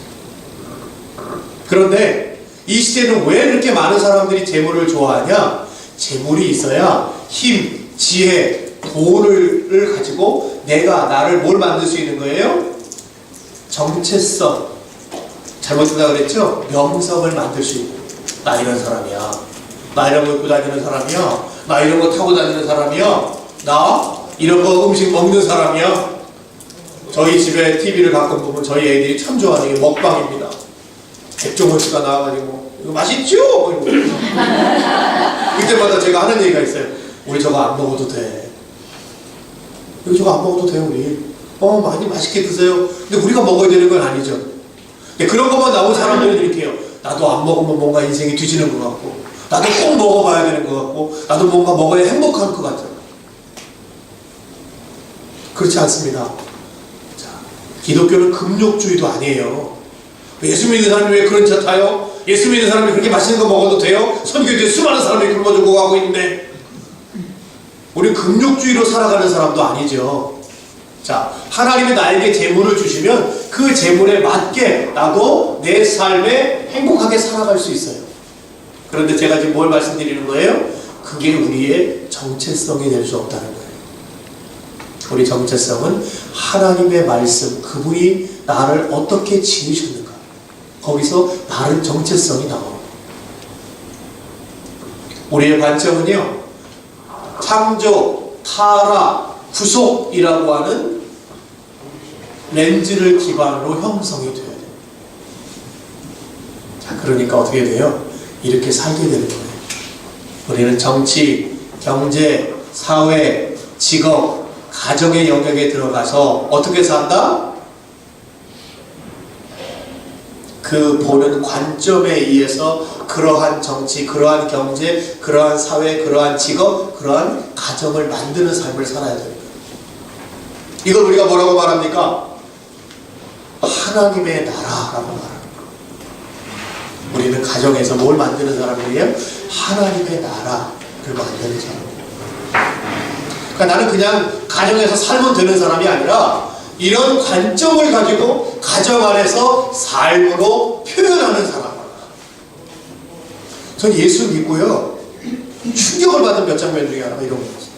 그런데 이 시대는 왜 이렇게 많은 사람들이 재물을 좋아하냐? 재물이 있어야 힘, 지혜, 돈을 가지고 나를 뭘 만들 수 있는 거예요? 정체성. 잘못된다 그랬죠? 명성을 만들 수 있는. 나 이런 사람이야. 나 이런 거 입고 다니는 사람이야. 나 이런 거 타고 다니는 사람이야. 나 이런 거 음식 먹는 사람이야. 저희 집에 TV를 가끔 보면 저희 애들이 참 좋아하는 게 먹방입니다. 백종원 씨가 나와가지고 이거 맛있죠? 그때마다 제가 하는 얘기가 있어요. 우리 저거 안 먹어도 돼. 우리 저거 안 먹어도 돼요, 우리. 많이 맛있게 드세요. 근데 우리가 먹어야 되는 건 아니죠. 근데 그런 것만 나온 사람들은 이렇게 해요. 나도 안 먹으면 뭔가 인생이 뒤지는 것 같고, 나도 꼭 먹어봐야 되는 것 같고, 나도 뭔가 먹어야 행복할 것 같아요. 그렇지 않습니다. 자, 기독교는 금욕주의도 아니에요. 예수 믿는 사람이 왜 그런 차 타요? 예수 믿는 사람이 그렇게 맛있는 거 먹어도 돼요? 선교지에 수많은 사람이 굶어주고 가고 있는데. 우리 금욕주의로 살아가는 사람도 아니죠. 자, 하나님이 나에게 재물을 주시면 그 재물에 맞게 나도 내 삶에 행복하게 살아갈 수 있어요. 그런데 제가 지금 뭘 말씀드리는 거예요? 그게 우리의 정체성이 될 수 없다는 거예요. 우리 정체성은 하나님의 말씀, 그분이 나를 어떻게 지으셨는가, 거기서 다른 정체성이 나옵니다. 우리의 관점은요, 창조, 타락, 구속이라고 하는 렌즈를 기반으로 형성이 되어야 돼요. 자, 그러니까 어떻게 돼요? 이렇게 살게 되는 거예요. 우리는 정치, 경제, 사회, 직업, 가정의 영역에 들어가서 어떻게 산다? 그 보는 관점에 의해서 그러한 정치, 그러한 경제, 그러한 사회, 그러한 직업, 그러한 가정을 만드는 삶을 살아야 됩니다. 이걸 우리가 뭐라고 말합니까? 하나님의 나라라고 말합니다. 우리는 가정에서 뭘 만드는 사람이에요? 하나님의 나라를 만드는 사람이에요. 그러니까 나는 그냥 가정에서 살면 되는 사람이 아니라 이런 관점을 가지고 가정 안에서 삶으로 표현하는 사람. 전 예수 믿고요, 충격을 받은 몇 장면 중에 하나가 이런 거였어요.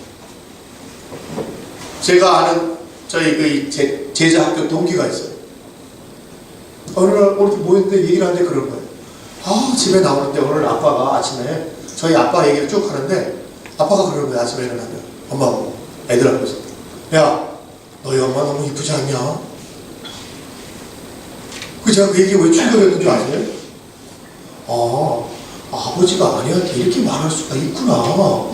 제가 아는 저희 그 제자 학교 동기가 있어요. 어느 날 이렇게 모였는데 얘기를 하는데 그런 거예요. 집에 나오는데 오늘 아빠가 아침에 저희 아빠 얘기를 쭉 하는데 아빠가 그러는 거예요. 아침에 일어나면 엄마 보고 애들 앞에서 야 너희 엄마 너무 이쁘지 않냐? 제가 그 얘기 왜 충격이었는 줄 아세요? 아버지가 아내한테 이렇게 말할 수가 있구나.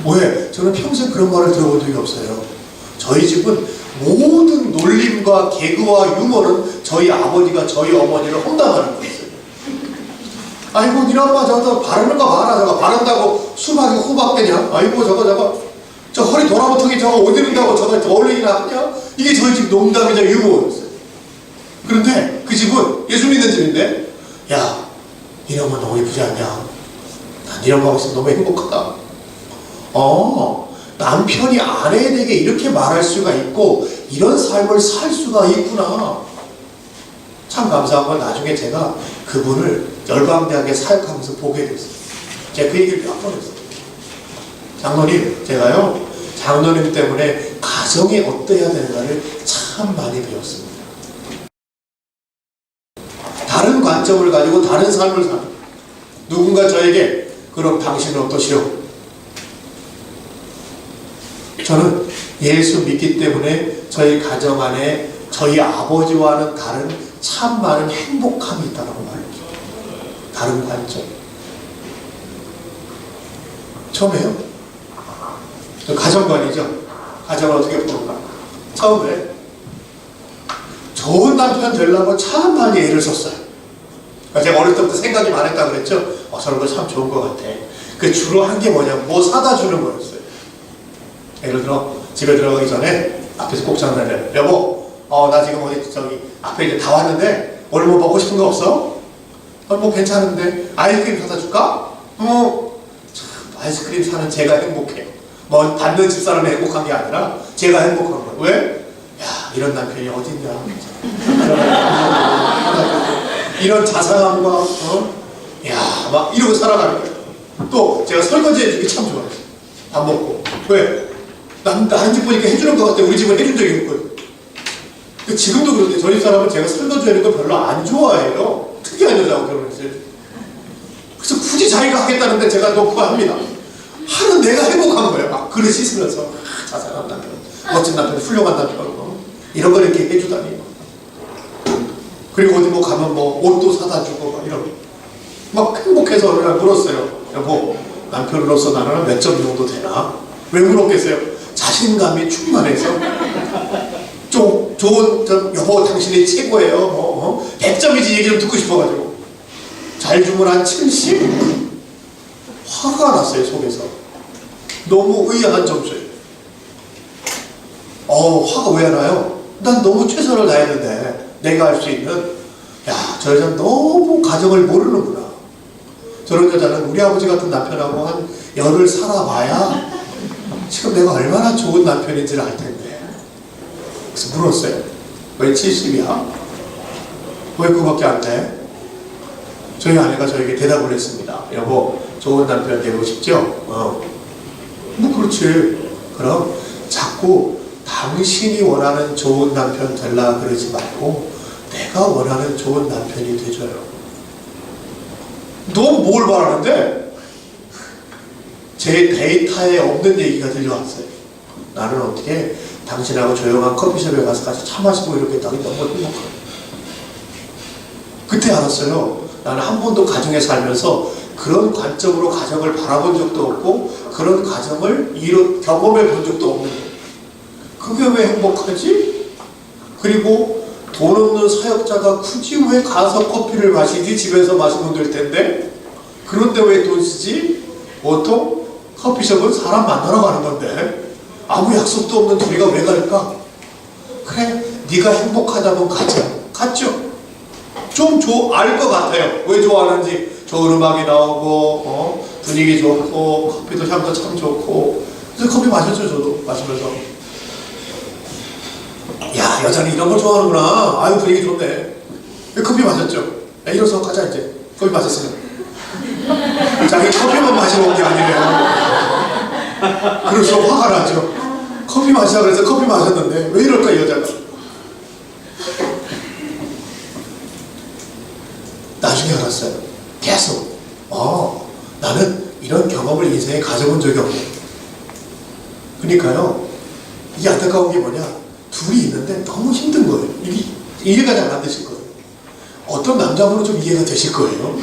왜? 저는 평생 그런 말을 들어본 적이 없어요. 저희 집은 모든 놀림과 개그와 유머는 저희 아버지가 저희 어머니를 험담하는 거였어요. 아이고 니네 엄마 저거 바르는 거 봐라. 저거 바른다고 수박이 호박되냐? 아이고 저 허리 도라보통이 저거 옷 입는다고 저거 어울리기나 하냐? 이게 저희 집 농담이자 유머였어요. 그런데 그 집은 예수 믿는 집인데 야 니네 엄마 너무 예쁘지 않냐? 난 니네 엄마하고 있으면 너무 행복하다. 남편이 아내에게 이렇게 말할 수가 있고 이런 삶을 살 수가 있구나. 참 감사한 건 나중에 제가 그분을 열방대학에 사역하면서 보게 됐어요. 제가 그 얘기를 몇 번 했어요. 장로님, 제가요 장로님 때문에 가정이 어떠해야 되는가를 참 많이 배웠습니다. 다른 관점을 가지고 다른 삶을 사는 누군가 저에게 그럼 당신은 어떠시오? 저는 예수 믿기 때문에 저희 가정 안에 저희 아버지와는 다른 참 많은 행복함이 있다고 말이죠. 다른 관점. 처음에요. 가정관이죠. 가정을 어떻게 보는가. 처음에 좋은 남편 되려고 참 많이 애를 썼어요. 제가 어릴 때부터 생각이 많았다고 그랬죠. 저런 거 참 좋은 것 같아. 그 주로 한 게 뭐냐면 뭐 사다 주는 거였어요. 예를 들어 집에 들어가기 전에 앞에서 꼭 전화를 해요. 여보, 나 지금 어디 저기 앞에 이제 다 왔는데 오늘 뭐 먹고 싶은 거 없어? 뭐 괜찮은데 아이스크림 사다 줄까? 참 아이스크림 사는 제가 행복해요. 뭐 받는 집사람이 행복한 게 아니라 제가 행복한 거예요. 왜? 야 이런 남편이 어딨냐? 이런 자상함과 야 막 이러고 살아가는 거예요. 또 제가 설거지 해주기 참 좋아해요. 밥 먹고 왜? 다른 집 보니까 해주는 것 같아. 우리 집은 해준 적이 없거든요. 지금도 그런데 저희 사람은 제가 설거지 하는 거 별로 안 좋아해요. 특이한 여자하고 결혼했어요. 그래서 굳이 자기가 하겠다는데 제가 놓고 합니다. 하는 내가 행복한 거예요. 막 그릇 씻으면서 자상한 남편, 멋진 남편, 훌륭한 남편 이런 걸 이렇게 해주다니. 그리고 어디 뭐 가면 뭐 옷도 사다 주고 막 이런 막 행복해서 어느 날 물었어요. 여보, 남편으로서 나는 몇 점 정도 되나? 왜 물었겠어요? 자신감이 충만해서 좋은 여보 당신이 최고예요. 100점이지 얘기 좀 듣고 싶어가지고 잘 주면 한 70? 화가 났어요 속에서. 너무 의아한 점수예요. 화가 왜 나요? 난 너무 최선을 다했는데 내가 할 수 있는 저 여자는 너무 가정을 모르는구나. 저런 여자는 우리 아버지 같은 남편하고 한 열을 살아봐야 지금 내가 얼마나 좋은 남편인지를 알 텐데. 그래서 물었어요. 왜 70이야? 왜 그거밖에 안 돼? 저희 아내가 저에게 대답을 했습니다. 여보, 좋은 남편 되고 싶죠? 뭐 그렇지. 그럼 자꾸 당신이 원하는 좋은 남편 되려 그러지 말고 내가 원하는 좋은 남편이 돼줘요. 너 뭘 말하는데? 제 데이터에 없는 얘기가 들려왔어요. 나는 어떻게 당신하고 조용한 커피숍에 가서 같이 차 마시고 이렇게 했다니 너무 행복해. 그때 알았어요. 나는 한 번도 가정에 살면서 그런 관점으로 가정을 바라본 적도 없고 그런 가정을 경험해 본 적도 없는 거예요. 그게 왜 행복하지? 그리고 돈 없는 사역자가 굳이 왜 가서 커피를 마시지? 집에서 마시면 될 텐데 그런데 왜 돈 쓰지? 보통 커피숍은 사람 만나러 가는 건데 아무 약속도 없는 둘이가 왜 갈까? 그래, 네가 행복하다면 가자. 갔죠? 좀 알 것 같아요. 왜 좋아하는지. 좋은 음악이 나오고 분위기 좋고 커피도 향도 참 좋고. 그래서 커피 마셨죠. 저도 마시면서 야 여자는 이런 걸 좋아하는구나. 아유 분위기 좋네. 커피 마셨죠. 일어서 가자 이제. 커피 마셨으면 자기 커피만 마시러 온 게 아니래요. 그래서 화가 나죠. 커피 마시자 그래서 커피 마셨는데 왜 이럴까 이 여자가. 나중에 알았어요. 계속 나는 이런 경험을 인생에 가져본 적이 없네. 그러니까요, 이게 안타까운 게 뭐냐, 둘이 있는데 너무 힘든 거예요. 이게 이해가 잘 안 되실 거예요. 어떤 남자분은 좀 이해가 되실 거예요.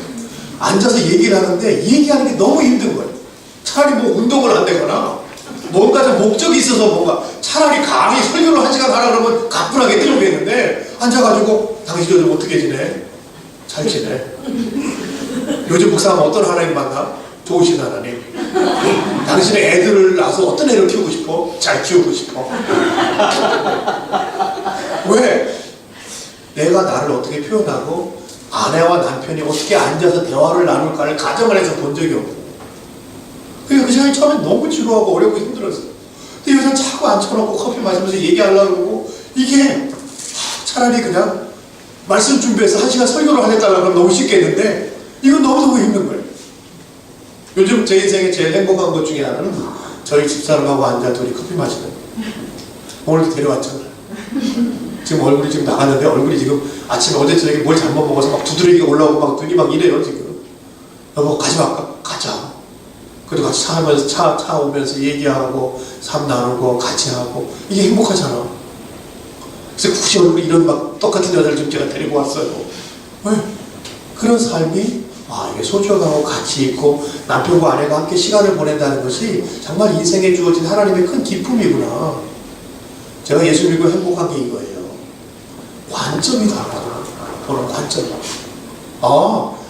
앉아서 얘기를 하는데 얘기하는 게 너무 힘든 거예요. 차라리 뭐 운동을 안 되거나 뭔가 좀 목적이 있어서 뭔가 차라리 강의 설교를 한 시간 하라 그러면 가뿐하게 뛰어오겠는데 앉아가지고 당신 요즘 어떻게 지내? 잘 지내? 요즘 목사님 어떤 하나님 만나? 좋으신 하나님. 당신의 애들을 낳아서 어떤 애를 키우고 싶어? 잘 키우고 싶어. 왜? 내가 나를 어떻게 표현하고 아내와 남편이 어떻게 앉아서 대화를 나눌까를 가정을 해서 본 적이 없고, 그러니까 그 시간이 처음에 너무 지루하고 어렵고 힘들었어. 근데 여자는 자꾸 앉혀놓고 커피 마시면서 얘기하려고 그러고, 이게 차라리 그냥 말씀 준비해서 1시간 설교를 하겠다고 하면 너무 쉽겠는데 이건 너무너무 힘든 거예요. 요즘 제 인생에 제일 행복한 것 중에 하나는 저희 집사람하고 앉아 둘이 커피 마시는 거예요. 오늘도 데려왔잖아요. 지금 얼굴이 지금 나갔는데 얼굴이 지금 아침에 어제 저녁에 뭘 잘못 먹어서 막 두드러기가 올라오고 막 눈이 막 이래요 지금. 여보 가지 말까? 가자. 그래도 같이 차 하면서 차 오면서 얘기하고 삶 나누고 같이 하고 이게 행복하잖아. 그래서 굳이 얼굴이 이런 막 똑같은 여자를 좀 제가 데리고 왔어요. 왜? 그런 삶이 이게 소중하고 가치 있고 남편과 아내가 함께 시간을 보낸다는 것이 정말 인생에 주어진 하나님의 큰 기쁨이구나. 제가 예수 믿고 행복한 게 이거예요. 관점이 달라요. 보는 관점이.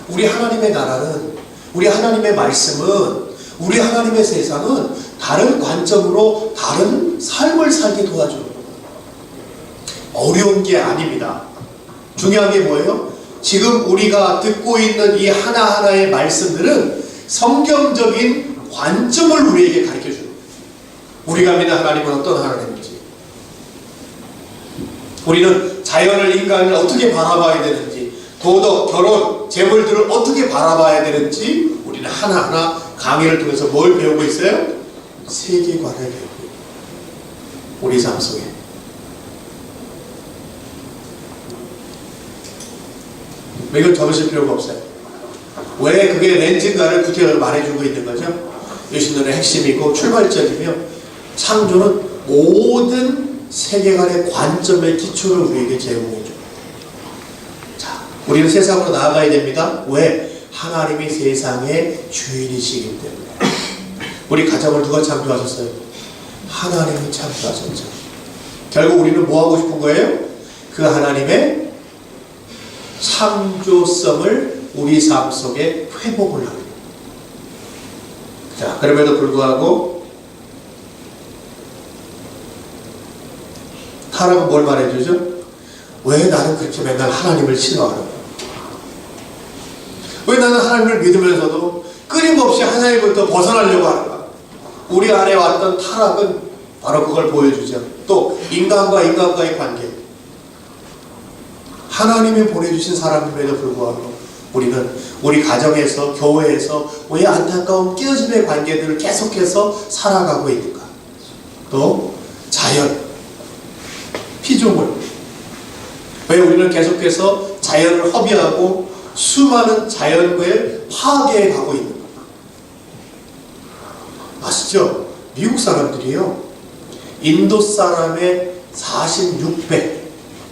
우리 하나님의 나라는, 우리 하나님의 말씀은, 우리 하나님의 세상은 다른 관점으로 다른 삶을 살게 도와줘요. 어려운 게 아닙니다. 중요한 게 뭐예요? 지금 우리가 듣고 있는 이 하나하나의 말씀들은 성경적인 관점을 우리에게 가르쳐줘요. 우리가 믿는 하나님은 어떤 하나님인지, 우리는 자연을, 인간을 어떻게 바라봐야 되는지, 도덕, 결혼, 재물들을 어떻게 바라봐야 되는지 우리는 하나하나 강의를 통해서 뭘 배우고 있어요? 세계관을 배우고 있어요. 우리 삶 속에. 이건 적으실 필요가 없어요. 왜 그게 렌즈인가를 구체적으로 말해주고 있는 거죠? 유신론의 핵심이고 출발점이며, 창조는 모든 세계관의 관점의 기초를 우리에게 제공해줘요. 자, 우리는 세상으로 나아가야 됩니다. 왜? 하나님이 세상의 주인이시기 때문에. 우리 가정을 누가 창조하셨어요? 하나님이 창조하셨죠. 결국 우리는 뭐 하고 싶은 거예요? 그 하나님의 창조성을 우리 삶 속에 회복을 하는. 자, 그럼에도 불구하고 타락은 뭘 말해주죠? 왜 나는 그렇게 맨날 하나님을 싫어하는가? 왜 나는 하나님을 믿으면서도 끊임없이 하나님부터 벗어나려고 하는가? 우리 안에 왔던 타락은 바로 그걸 보여주죠. 또 인간과 인간과의 관계. 하나님이 보내주신 사람임에도 불구하고 우리는 우리 가정에서, 교회에서 왜 안타까운 깨어짐의 관계들을 계속해서 살아가고 있는가? 또 자연, 피조물, 왜 우리는 계속해서 자연을 허비하고 수많은 자연을 파괴해 가고 있는가? 아시죠? 미국 사람들이요, 인도 사람의 46배,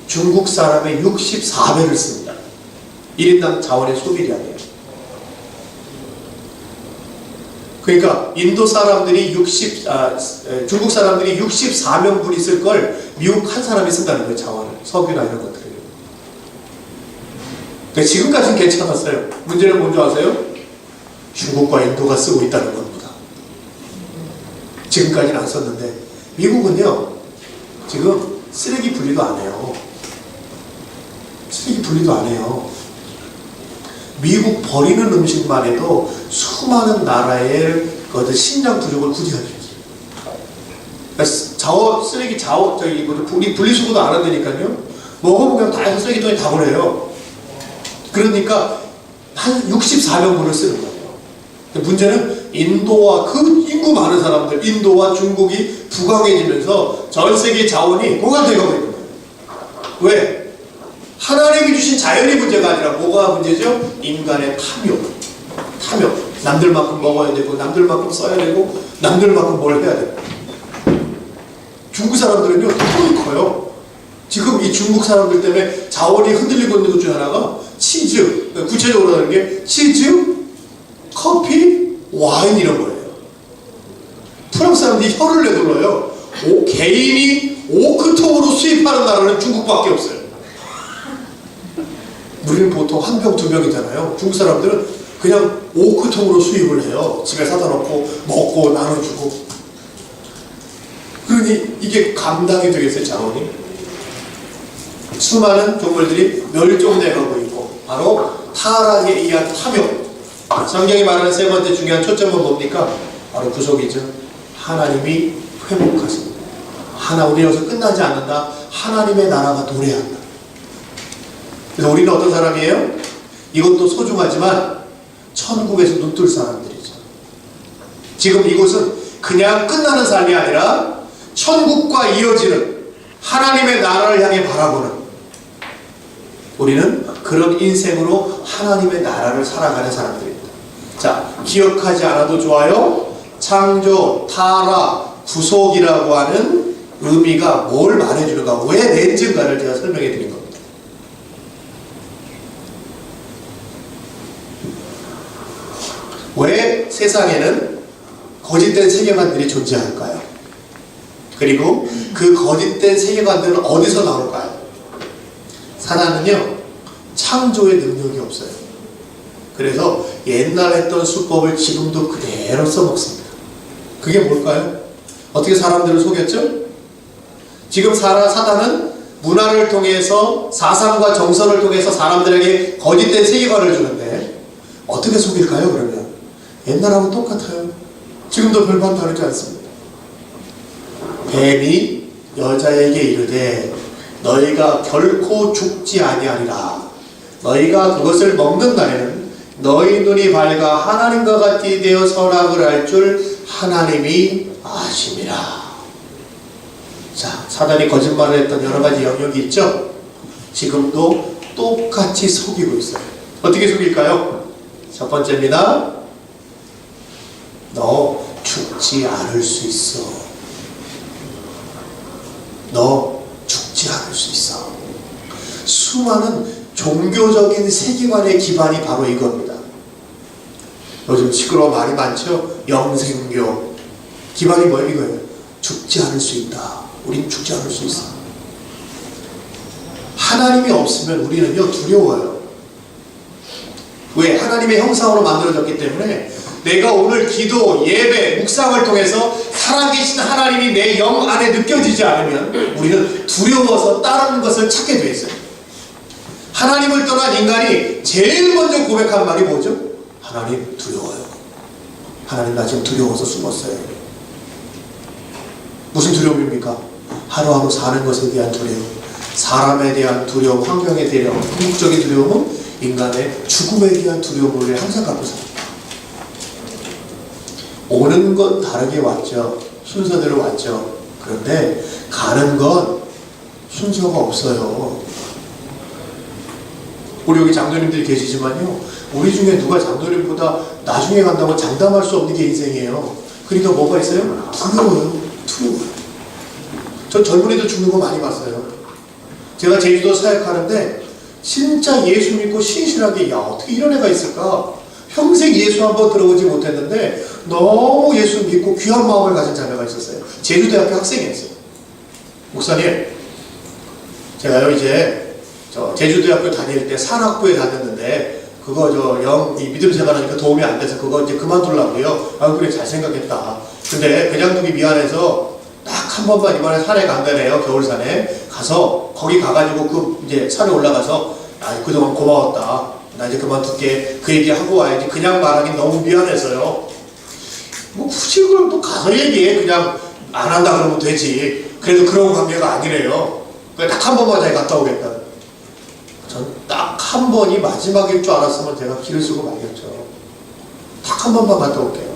중국 사람의 64배를 씁니다. 1인당 자원의 소비량이에요. 그러니까 인도 사람들이 중국 사람들이 64명분이 쓸 걸 미국 한 사람이 쓴다는 거예요. 자원을, 석유나 이런 것들을. 근데 지금까지는 괜찮았어요. 문제는 뭔지 아세요? 중국과 인도가 쓰고 있다는 겁니다. 지금까지는 안 썼는데 미국은요, 지금 쓰레기 분리도 안 해요. 쓰레기 분리도 안 해요. 미국 버리는 음식만 해도 수많은 나라의 식량 부족을 구제할 수 있어요. 그러니까 분리수거도 안 한다니까요. 먹으면 그냥 다 해서 쓰레기통에 다 버려요. 그러니까 한 64명분을 쓰는 거예요. 근데 문제는 인도와 그 인구 많은 사람들, 인도와 중국이 부강해지면서 전 세계 자원이 고갈돼가고 있는 거예요. 왜? 하나님이 주신 자연의 문제가 아니라 뭐가 문제죠? 인간의 탐욕. 남들만큼 먹어야 되고, 남들만큼 써야 되고, 남들만큼 뭘 해야 되고. 중국 사람들은요, 돈이 커요. 지금 이 중국 사람들 때문에 자원이 흔들리고 있는 것 중 하나가 치즈, 구체적으로 하는 게 치즈, 커피, 와인 이런 거예요. 프랑스 사람들이 혀를 내둘러요. 개인이 5크통으로 수입하는 나라는 중국밖에 없어요. 우리는 보통 한 병, 두 병이잖아요. 중국 사람들은 그냥 5크통으로 수입을 해요. 집에 사다 놓고 먹고 나눠주고. 그러니 이게 감당이 되겠어요, 자원이? 수많은 동물들이 멸종돼가고 있고, 바로 타락에 의한 탐욕. 성경이 말하는 세 번째 중요한 초점은 뭡니까? 바로 구속이죠. 하나님이 회복하십니다. 우리 여기서 끝나지 않는다. 하나님의 나라가 도래한다. 그래서 우리는 어떤 사람이에요? 이것도 소중하지만 천국에서 눈뜰 사람들이죠. 지금 이곳은 그냥 끝나는 삶이 아니라 천국과 이어지는 하나님의 나라를 향해 바라보는, 우리는 그런 인생으로 하나님의 나라를 살아가는 사람들입니다. 자, 기억하지 않아도 좋아요. 창조, 타락, 구속이라고 하는 의미가 뭘 말해주는가, 왜 렌즈인가를 제가 설명해 드린 겁니다. 왜 세상에는 거짓된 세계관들이 존재할까요? 그리고 그 거짓된 세계관들은 어디서 나올까요? 사단은요, 창조의 능력이 없어요. 그래서 옛날 했던 수법을 지금도 그대로 써먹습니다. 그게 뭘까요? 어떻게 사람들을 속였죠? 지금 사단은 문화를 통해서, 사상과 정서를 통해서 사람들에게 거짓된 세계관을 주는데 어떻게 속일까요? 그러면 옛날하고 똑같아요. 지금도 별반 다르지 않습니다. 뱀이 여자에게 이르되 너희가 결코 죽지 아니하리라. 너희가 그것을 먹는 날에는 너희 눈이 밝아 하나님과 같이 되어 선악을 알 줄 하나님이 아심이라. 자, 사단이 거짓말을 했던 여러 가지 영역이 있죠? 지금도 똑같이 속이고 있어요. 어떻게 속일까요? 첫 번째입니다. 너 죽지 않을 수 있어. 너 죽지 않을 수 있어. 수많은 종교적인 세계관의 기반이 바로 이겁니다. 요즘 시끄러워 말이 많죠? 영생교. 기반이 뭐예요? 이거예요. 죽지 않을 수 있다. 우린 죽지 않을 수 있어. 하나님이 없으면 우리는요, 두려워요. 왜? 하나님의 형상으로 만들어졌기 때문에 내가 오늘 기도, 예배, 묵상을 통해서 살아계신 하나님이 내 영 안에 느껴지지 않으면 우리는 두려워서 다른 것을 찾게 돼 있어요. 하나님을 떠난 인간이 제일 먼저 고백한 말이 뭐죠? 하나님 두려워요. 하나님 나 지금 두려워서 숨었어요. 무슨 두려움입니까? 하루하루 사는 것에 대한 두려움, 사람에 대한 두려움, 환경에 대한 궁극적인 두려움은 인간의 죽음에 대한 두려움을 항상 갖고 삽니다. 오는 건 다르게 왔죠. 순서대로 왔죠. 그런데 가는 건 순서가 없어요. 우리 여기 장로님들이 계시지만요, 우리 중에 누가 장로님보다 나중에 간다고 장담할 수 없는 게 인생이에요. 그러니까 뭐가 있어요? 두려워요. 전 젊은이들 죽는 거 많이 봤어요. 제가 제주도 사역하는데 진짜 예수 믿고 신실하게, 야 어떻게 이런 애가 있을까? 평생 예수 한번 들어보지 못했는데 너무 예수 믿고 귀한 마음을 가진 자매가 있었어요. 제주대학교 학생이었어요. 목사님, 제가요 이제 제주대학교 다닐 때 산학부에 다녔는데 그거 이 믿음 생활하니까 도움이 안 돼서 그거 이제 그만두려고요. 아 그래 잘 생각했다. 근데 그냥 두기 미안해서 딱 한 번만 이번에 산에 간다네요. 겨울산에 가서 거기 가가지고 그 이제 산에 올라가서 아 그동안 고마웠다. 나 이제 그만둘게. 그 얘기하고 와야지. 그냥 말하긴 너무 미안해서요. 뭐 굳이 그걸 또 가서 얘기해. 그냥 안 한다 그러면 되지. 그래도 그런 관계가 아니래요. 딱 한 번만 잘 갔다 오겠다. 전 딱 한 번이 마지막일 줄 알았으면 제가 길을 쓰고 말겠죠. 딱 한 번만 갔다 올게요.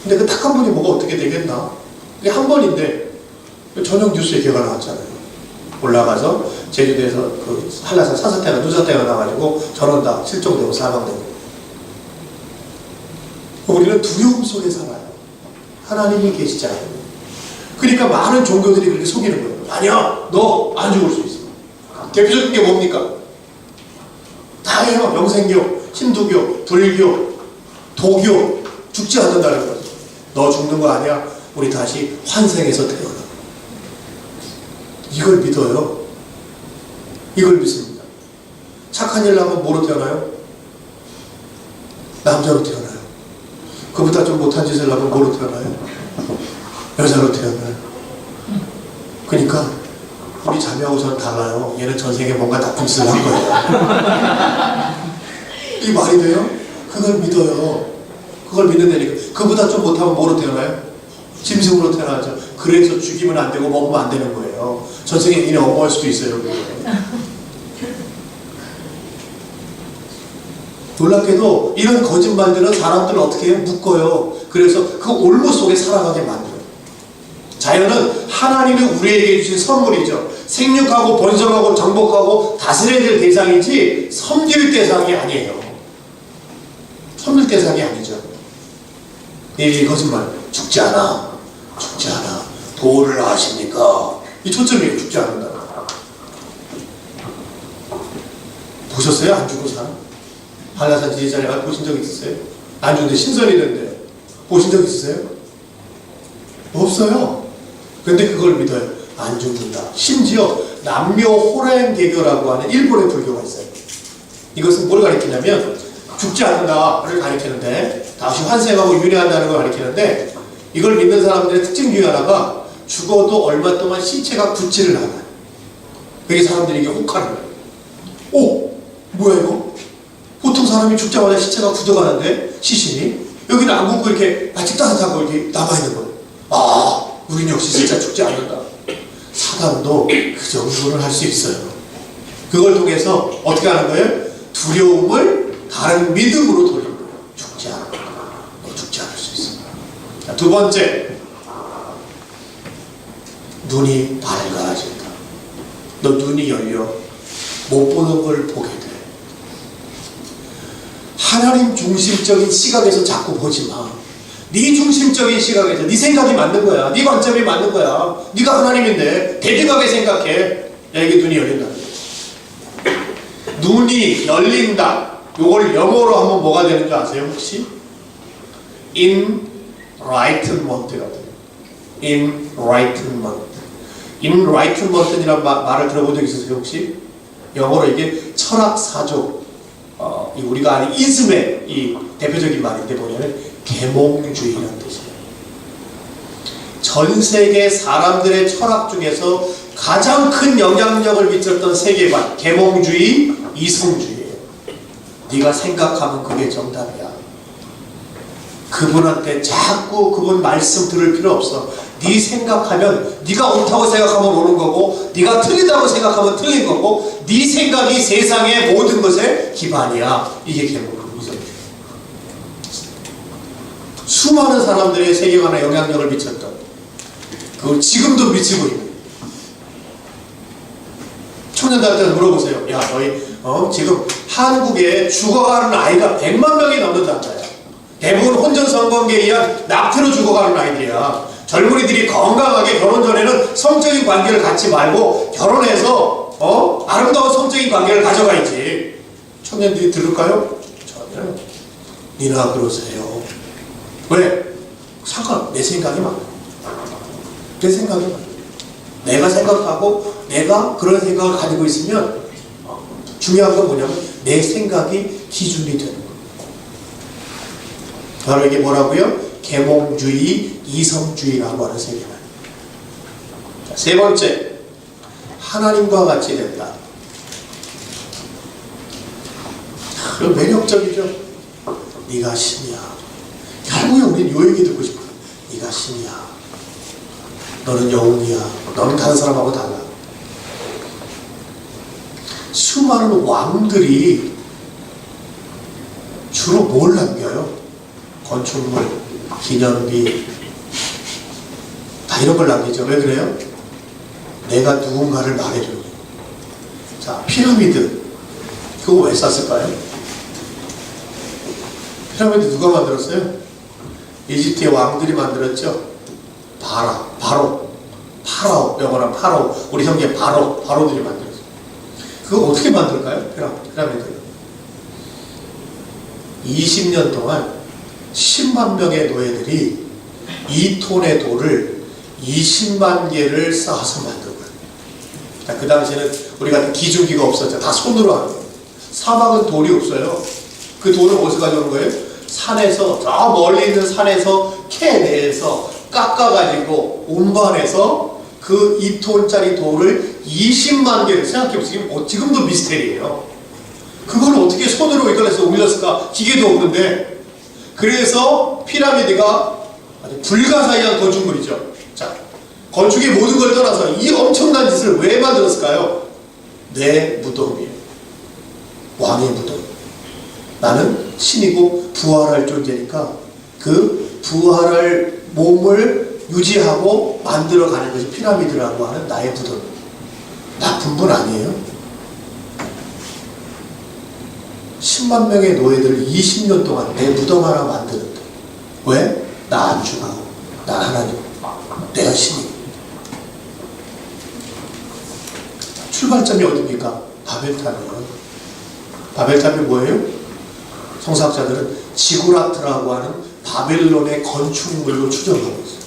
근데 그 딱 한 번이 뭐가 어떻게 되겠나? 이게 한 번인데 저녁 뉴스에 걔가 나왔잖아요. 올라가서 제주도에서 그 한라산 산사태가 누사태가 나가지고 전원 다 실종되고 사망되고. 우리는 두려움 속에 살아요. 하나님이 계시잖아요. 그러니까 많은 종교들이 그렇게 속이는 거예요. 아니야, 너 안 죽을 수 있어. 대표적인 게 뭡니까? 다예요. 영생교, 힌두교, 불교, 도교, 죽지 않는다는 거죠. 너 죽는 거 아니야? 우리 다시 환생해서 태어나. 이걸 믿어요. 이걸 믿습니다. 착한 일 하면 뭐로 태어나요? 남자로 태어나요. 그보다 좀 못한 짓을 하면 뭐로 태어나요? 여자로 태어나요. 그러니까 우리 자매하고서는 달라요. 얘는 전생에 뭔가 나쁜 짓을 한 거예요. 이 말이 돼요? 그걸 믿어요. 그걸 믿는다니까. 그보다 좀 못하면 뭐로 태어나요? 짐승으로 태어나죠. 그래서 죽이면 안 되고 먹으면 안 되는 거예요. 전생에 니네 엄마일 수도 있어요. 놀랍게도 이런 거짓말들은 사람들을 어떻게 해요? 묶어요. 그래서 그 올무 속에 살아가게 만들어요. 자연은 하나님이 우리에게 주신 선물이죠. 생육하고 번성하고 정복하고 다스려야 될 대상이지 섬길 대상이 아니에요. 섬길 대상이 아니죠. 이 거짓말. 죽지 않아. 죽지 않아. 도를 아십니까? 이 초점이에요. 죽지 않는다. 보셨어요? 안 죽은 사람? 한라산 지지자에 가서 보신 적 있으세요? 안 죽는데 신선이 있는데 보신 적 있으세요? 없어요. 근데 그걸 믿어요. 안 죽는다. 심지어 남묘 호랭개교라고 하는 일본의 불교가 있어요. 이것은 뭘 가리키냐면 죽지 않는다를 가리키는데 다시 환생하고 윤회한다는 걸 가리키는데 이걸 믿는 사람들의 특징 중에 하나가 죽어도 얼마 동안 시체가 굳지를 않아요. 그게 사람들이 이게 혹하는 거예요. 오! 뭐야 이거? 보통 사람이 죽자마자 시체가 굳어가는데 시신이 여기는 안 굳고 이렇게 아직 따뜻하고 이렇게 남아있는 거예요. 아! 우린 역시 진짜 죽지 않는다. 사단도 그 정도를 할 수 있어요. 그걸 통해서 어떻게 하는 거예요? 두려움을 다른 믿음으로 돌리는 거예요. 죽지 않는다. 너 죽지 않을 수 있어. 자, 두 번째, 눈이 밝아진다. 너 눈이 열려 못 보는 걸 보게 돼. 하나님 중심적인 시각에서 자꾸 보지 마. 네 중심적인 시각에서 네 생각이 맞는 거야. 네 관점이 맞는 거야. 네가 하나님인데 대등하게 생각해. 야, 이게 눈이 열린다. 눈이 열린다. 요걸 영어로 하면 뭐가 되는 줄 아세요 혹시? enlightenment가 돼요. enlightenment. enlightenment이라는 말을 들어본 적 있으세요 혹시? 영어로 이게 철학사조. 우리가 아는 이즘의 이 대표적인 말인데 보면은 계몽주의라는 뜻이에요. 전 세계 사람들의 철학 중에서 가장 큰 영향력을 미쳤던 세계관, 계몽주의, 이성주의예요. 네가 생각하면 그게 정답이야. 그분한테 자꾸 그분 말씀 들을 필요 없어. 네 생각하면 네가 옳다고 생각하면 옳은 거고 네가 틀리다고 생각하면 틀린 거고 네 생각이 세상의 모든 것의 기반이야. 이게 계몽주의. 수많은 사람들의 세계관에 영향력을 미쳤던 그걸 지금도 미치고 있는 청년들한테 물어보세요. 야 너희 지금 한국에 죽어가는 아이가 100만 명이 넘는단다. 대부분 혼전성관계에 의한 낙태로 죽어가는 아이들이야. 젊은이들이 건강하게 결혼 전에는 성적인 관계를 갖지 말고 결혼해서 아름다운 성적인 관계를 가져가야지. 청년들이 들을까요? 전혀. 니나 그러세요. 왜? 내 생각이 맞아. 내 생각이 맞아. 내가 생각하고 내가 그런 생각을 가지고 있으면 중요한 건 뭐냐면 내 생각이 기준이 되는 거예요. 바로 이게 뭐라고요? 계몽주의, 이성주의라고 하는 세계관. 세 번째, 하나님과 같이 된다. 매력적이죠. 네가 신이야. 결국에 우린 요 얘기 듣고 싶어요. 네가 신이야. 너는 영웅이야. 너는 다른 사람하고 달라. 수많은 왕들이 주로 뭘 남겨요? 건축물, 기념비, 다 이런 걸 남기죠. 왜 그래요? 내가 누군가를 말해줘요. 자, 피라미드. 그거 왜 쌌을까요? 피라미드 누가 만들었어요? 이집트의 왕들이 만들었죠. 파라오, 영어랑 파라오. 우리 형제 바로들이 만들었어요. 그거 어떻게 만들까요? 피라미드. 20년 동안 10만 명의 노예들이 2톤의 돌을 20만 개를 쌓아서 만든 거예요. 자, 그 당시에는 우리 같은 기중기가 없었죠. 다 손으로 하는 거예요. 사막은 돌이 없어요. 그 돌을 어디서 가져오는 거예요? 산에서, 저 멀리 있는 산에서 캐내에서 깎아가지고 운반해서 그 2톤짜리 돌을 20만 개를 생각해보세요. 지금도 미스테리예요. 그걸 어떻게 손으로 이걸해서 올렸을까? 기계도 없는데. 그래서 피라미드가 아주 불가사의한 건축물이죠. 자, 건축의 모든 걸 떠나서 이 엄청난 짓을 왜 만들었을까요? 내 무덤이에요. 왕의 무덤. 나는 신이고 부활할 존재니까 그 부활할 몸을 유지하고 만들어가는 것이 피라미드라고 하는 나의 무덤. 나쁜 분 아니에요? 10만 명의 노예들을 20년 동안 내 무덤 하나 만드는데 왜? 나 안 죽어. 나 하나님. 내가 신이. 출발점이 어디입니까? 바벨탑이에요. 바벨탑이 뭐예요? 성사학자들은 지구라트라고 하는 바벨론의 건축물로 추정하고 있어요.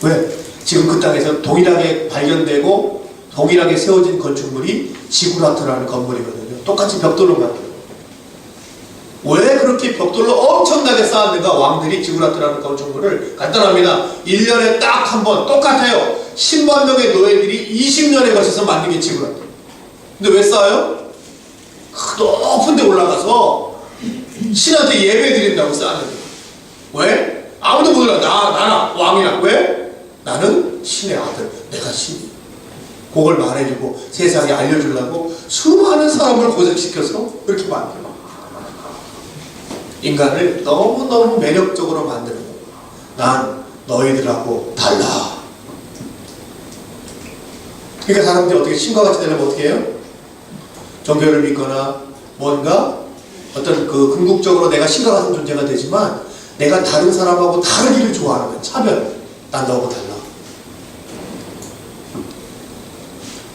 왜? 지금 그 땅에서 동일하게 발견되고 동일하게 세워진 건축물이 지구라트라는 건물이거든요. 똑같이 벽돌로 만들어요. 왜 그렇게 벽돌로 엄청나게 쌓았는가? 왕들이 지구라트라는 건축물을 간단합니다. 1년에 딱 한 번 똑같아요. 10만 명의 노예들이 20년에 걸쳐서 만든 게 지구라트. 근데 왜 쌓아요? 높은 데 올라가서 신한테 예배 드린다고 쌓았는데 왜? 아무도 몰라. 나나 왕이나. 왜? 나는 신의 아들. 내가 신이. 그걸 말해주고 세상에 알려주려고 수많은 사람을 고생시켜서 그렇게 만들어. 인간을 너무너무 매력적으로 만드는 거예요. 난 너희들하고 달라. 그러니까 사람들이 어떻게 신과 같이 되려면 어떻게 해요? 종교를 믿거나 뭔가 어떤 그 궁극적으로 내가 신과 같은 존재가 되지만 내가 다른 사람하고 다른 일을 좋아하는 거예요. 차별. 난 너하고 달라.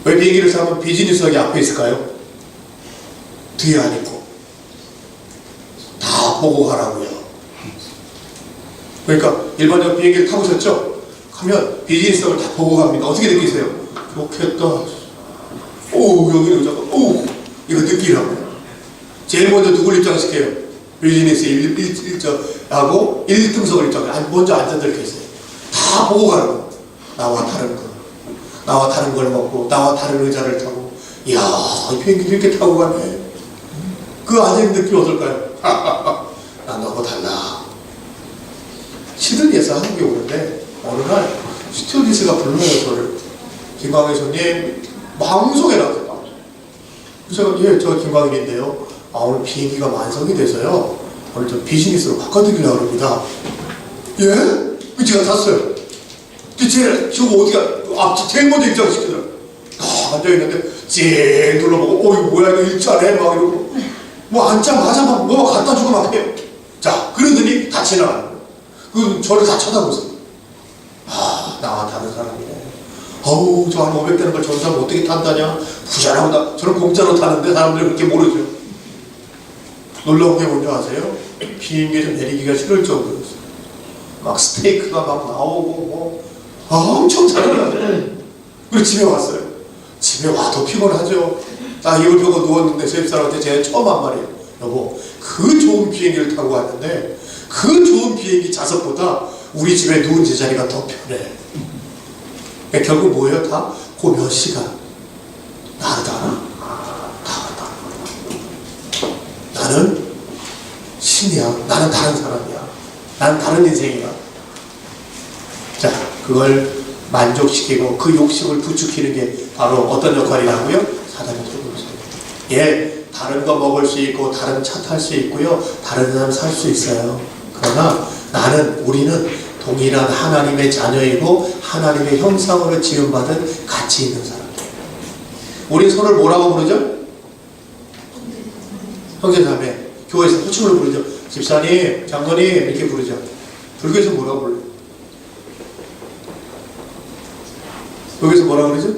왜 비행기를 타면 비즈니스석이 앞에 있을까요? 뒤에 안 있고. 다 보고 가라고요. 그러니까 일반적으로 비행기를 타보셨죠? 가면 비즈니스석을 다 보고 갑니다. 어떻게 느끼세요? 좋겠다. 오, 여기는 의자가, 오, 이거 느끼라고요. 제일 먼저 누굴 입장시켜요? 비즈니스 1등석을 입장해요. 먼저 앉아들 계세요. 다 보고 가라고. 나와 다른 거. 나와 다른 걸 먹고, 나와 다른 의자를 타고. 이야, 이 비행기를 이렇게 타고 가네. 그 안에 느낌이 어떨까요? 난 너하고 달라. 시드니에서 한국에 오는데 어느 날 스튜어디스가 불러요. 저를. 김광희 손님 방송에 나왔어요. 그래서 예, 저 김광희인데요. 오늘 비행기가 만성이 돼서요. 오늘 좀 비즈니스로 바꿔드리려고 합니다. 예? 제가 탔어요. 저거 어디가 제일 먼저 입장시키더라고요. 앉아있는데 쟤 둘러보고 이거 뭐야 이거 일자네 막 이러고 뭐 앉자마자 막 뭐 갖다 주고 막 해요. 자, 그러더니 다 지나가는 거예요. 그 저를 다 쳐다보세요. 나와 다른 사람이네. 저 한 500대는 걸 저 사람 어떻게 탄다냐? 부자라고 저는 공짜로 타는데 사람들이 그렇게 모르죠. 놀라운 게 뭔지 아세요? 비행기에서 내리기가 싫을 정도였어요. 막 스테이크가 막 나오고 뭐 엄청 잘하는데 그리고 집에 왔어요. 집에 와도 피곤하죠. 딱 이걸 펴고 누웠는데 집사람한테 제가 처음 한 말이에요. 여보, 그 좋은 비행기를 타고 왔는데 그 좋은 비행기 좌석보다 우리 집에 누운 제자리가 더 편해. 그러니까 결국 뭐예요? 다 그 몇 시간 다르다. 나는 신이야. 나는 다른 사람이야. 나는 다른 인생이야. 자, 그걸 만족시키고 그 욕심을 부추기는 게 바로 어떤 역할이라고요? 사단의 소금이죠. 예, 다른 거 먹을 수 있고 다른 차 탈 수 있고요. 다른 사람 살 수 있어요. 그러나 우리는 동일한 하나님의 자녀이고 하나님의 형상으로 지음받은 가치 있는 사람이에요. 우리 서로를 뭐라고 부르죠? 형제자매. 교회에서 호칭으로 부르죠. 집사님, 장로님 이렇게 부르죠. 불교에서 뭐라고 불러요? 여기서 뭐라고 그러죠?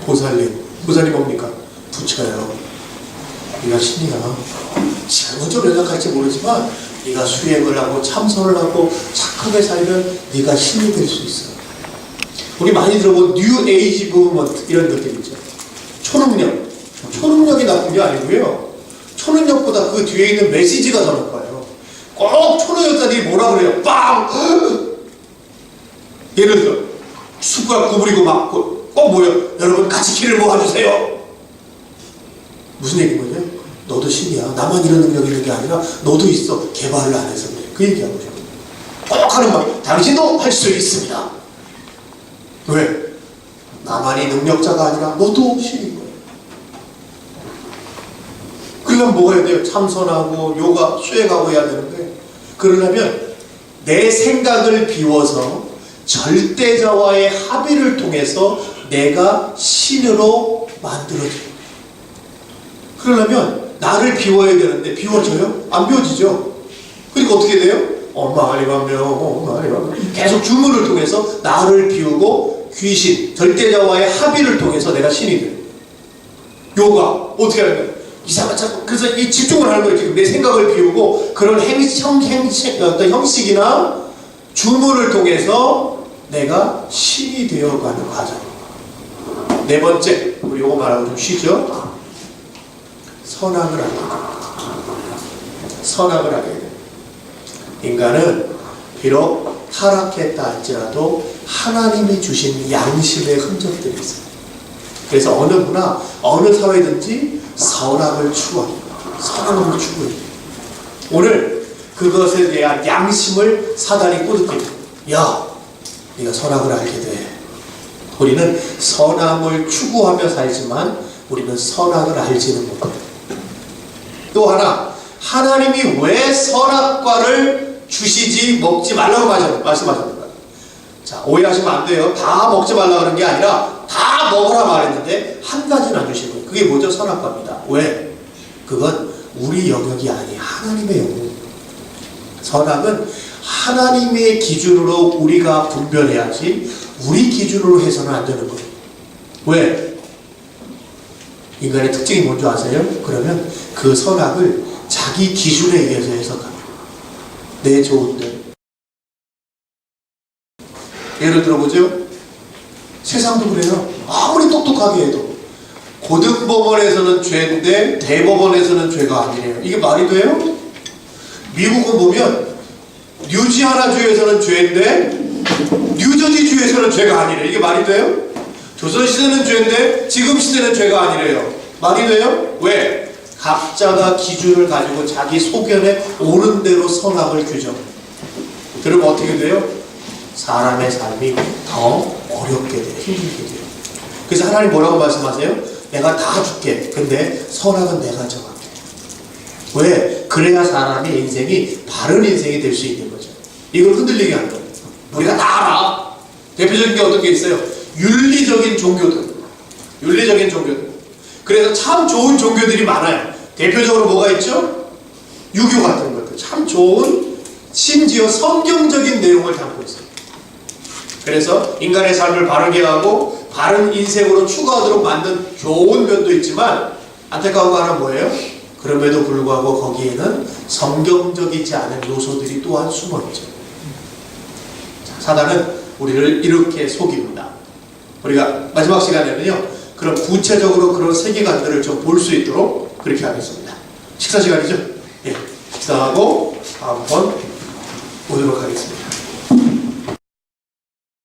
보살님. 보살님 뭡니까? 부처요. 네가 신이야. 잘못좀 연락할지 모르지만 네가 수행을 하고 참선을 하고 착하게 살면 네가 신이 될 수 있어. 우리 많이 들어본 뉴 에이지 무브먼트 이런 것들 있죠. 초능력. 초능력이 나쁜 게 아니고요. 초능력보다 그 뒤에 있는 메시지가 더 높아요. 꼭 초능력자들이 뭐라 그래요? 빵! 예를 들어 숟가락 구부리고 막 꼭 모여. 여러분 같이 길을 모아주세요. 무슨 얘기인 거죠? 너도 신이야. 나만 이런 능력이 있는 게 아니라 너도 있어. 개발을 안 해서 그래. 그 얘기하고 싶어요. 꼭 하는 말. 당신도 할 수 있습니다. 왜? 나만이 능력자가 아니라 너도 신인 거예요. 그러려면 뭐가 해야 돼요? 참선하고 요가, 수행하고 해야 되는데 그러려면 내 생각을 비워서 절대자와의 합의를 통해서 내가 신으로 만들어져요. 그러려면 나를 비워야 되는데 비워져요? 안 비워지죠? 그러니까 어떻게 돼요? 엄마 아니면 계속 주문을 통해서 나를 비우고 귀신, 절대자와의 합의를 통해서 내가 신이 돼요. 요가 어떻게 하는 거예요? 그래서 이 집중을 하는 거예요. 지금 내 생각을 비우고 그런 어떤 형식이나 주문을 통해서 내가 신이 되어가는 과정. 네 번째, 우리 요거 말하고 좀 쉬죠. 선악을 하게 돼요. 선악을 하게 돼요. 인간은 비록 타락했다 할지라도 하나님이 주신 양심의 흔적들이 있어요. 그래서 어느 문화, 어느 사회든지 선악을 추구합니다. 선악을 추구해요. 오늘 그것에 대한 양심을 사단이 꼬드깁니다. 야, 네가 선악을 알게 돼. 우리는 선악을 추구하며 살지만 우리는 선악을 알지는 못해요. 또 하나, 하나님이 왜 선악과를 주시지 먹지 말라고 말씀하셨는가? 자, 오해하시면 안 돼요. 다 먹지 말라고 하는 게 아니라 다 먹으라 말했는데 한 가지는 안 주신 거예요. 그게 뭐죠? 선악과입니다. 왜? 그건 우리 영역이 아니 하나님의 영역입니다. 선악은 하나님의 기준으로 우리가 분별해야지 우리 기준으로 해서는 안 되는 거예요. 왜? 인간의 특징이 뭔지 아세요? 그러면 그 선악을 자기 기준에 의해서 해석합니다. 내 좋은데. 예를 들어보죠. 세상도 그래요. 아무리 똑똑하게 해도 고등법원에서는 죄인데 대법원에서는 죄가 아니래요. 이게 말이 돼요? 미국은 보면 뉴지하나주에서는 죄인데 뉴저지주에서는 죄가 아니래요. 이게 말이 돼요? 조선시대는 죄인데 지금 시대는 죄가 아니래요. 말이 돼요? 왜? 각자가 기준을 가지고 자기 소견에 옳은 대로 선악을 규정해요. 그러면 어떻게 돼요? 사람의 삶이 더 어렵게 돼요. 힘들게 돼요. 그래서 하나님 뭐라고 말씀하세요? 내가 다 줄게. 근데 선악은 내가 정할게. 왜? 그래야 사람의 인생이 바른 인생이 될 수 있는 거죠. 이걸 흔들리게 하는 거예요. 우리가 다 알아. 대표적인 게 어떤 게 있어요? 윤리적인 종교들. 윤리적인 종교들. 그래서 참 좋은 종교들이 많아요. 대표적으로 뭐가 있죠? 유교 같은 것들. 참 좋은, 심지어 성경적인 내용을 담고 있어요. 그래서 인간의 삶을 바르게 하고 바른 인생으로 추구하도록 만든 좋은 면도 있지만 안타까운 거 하나 뭐예요? 그럼에도 불구하고 거기에는 성경적이지 않은 요소들이 또한 숨어있죠. 사단은 우리를 이렇게 속입니다. 우리가 마지막 시간에는요, 그럼 구체적으로 그런 세계관들을 좀 볼 수 있도록 그렇게 하겠습니다. 식사 시간이죠? 예, 식사하고 다음 번 오도록 하겠습니다.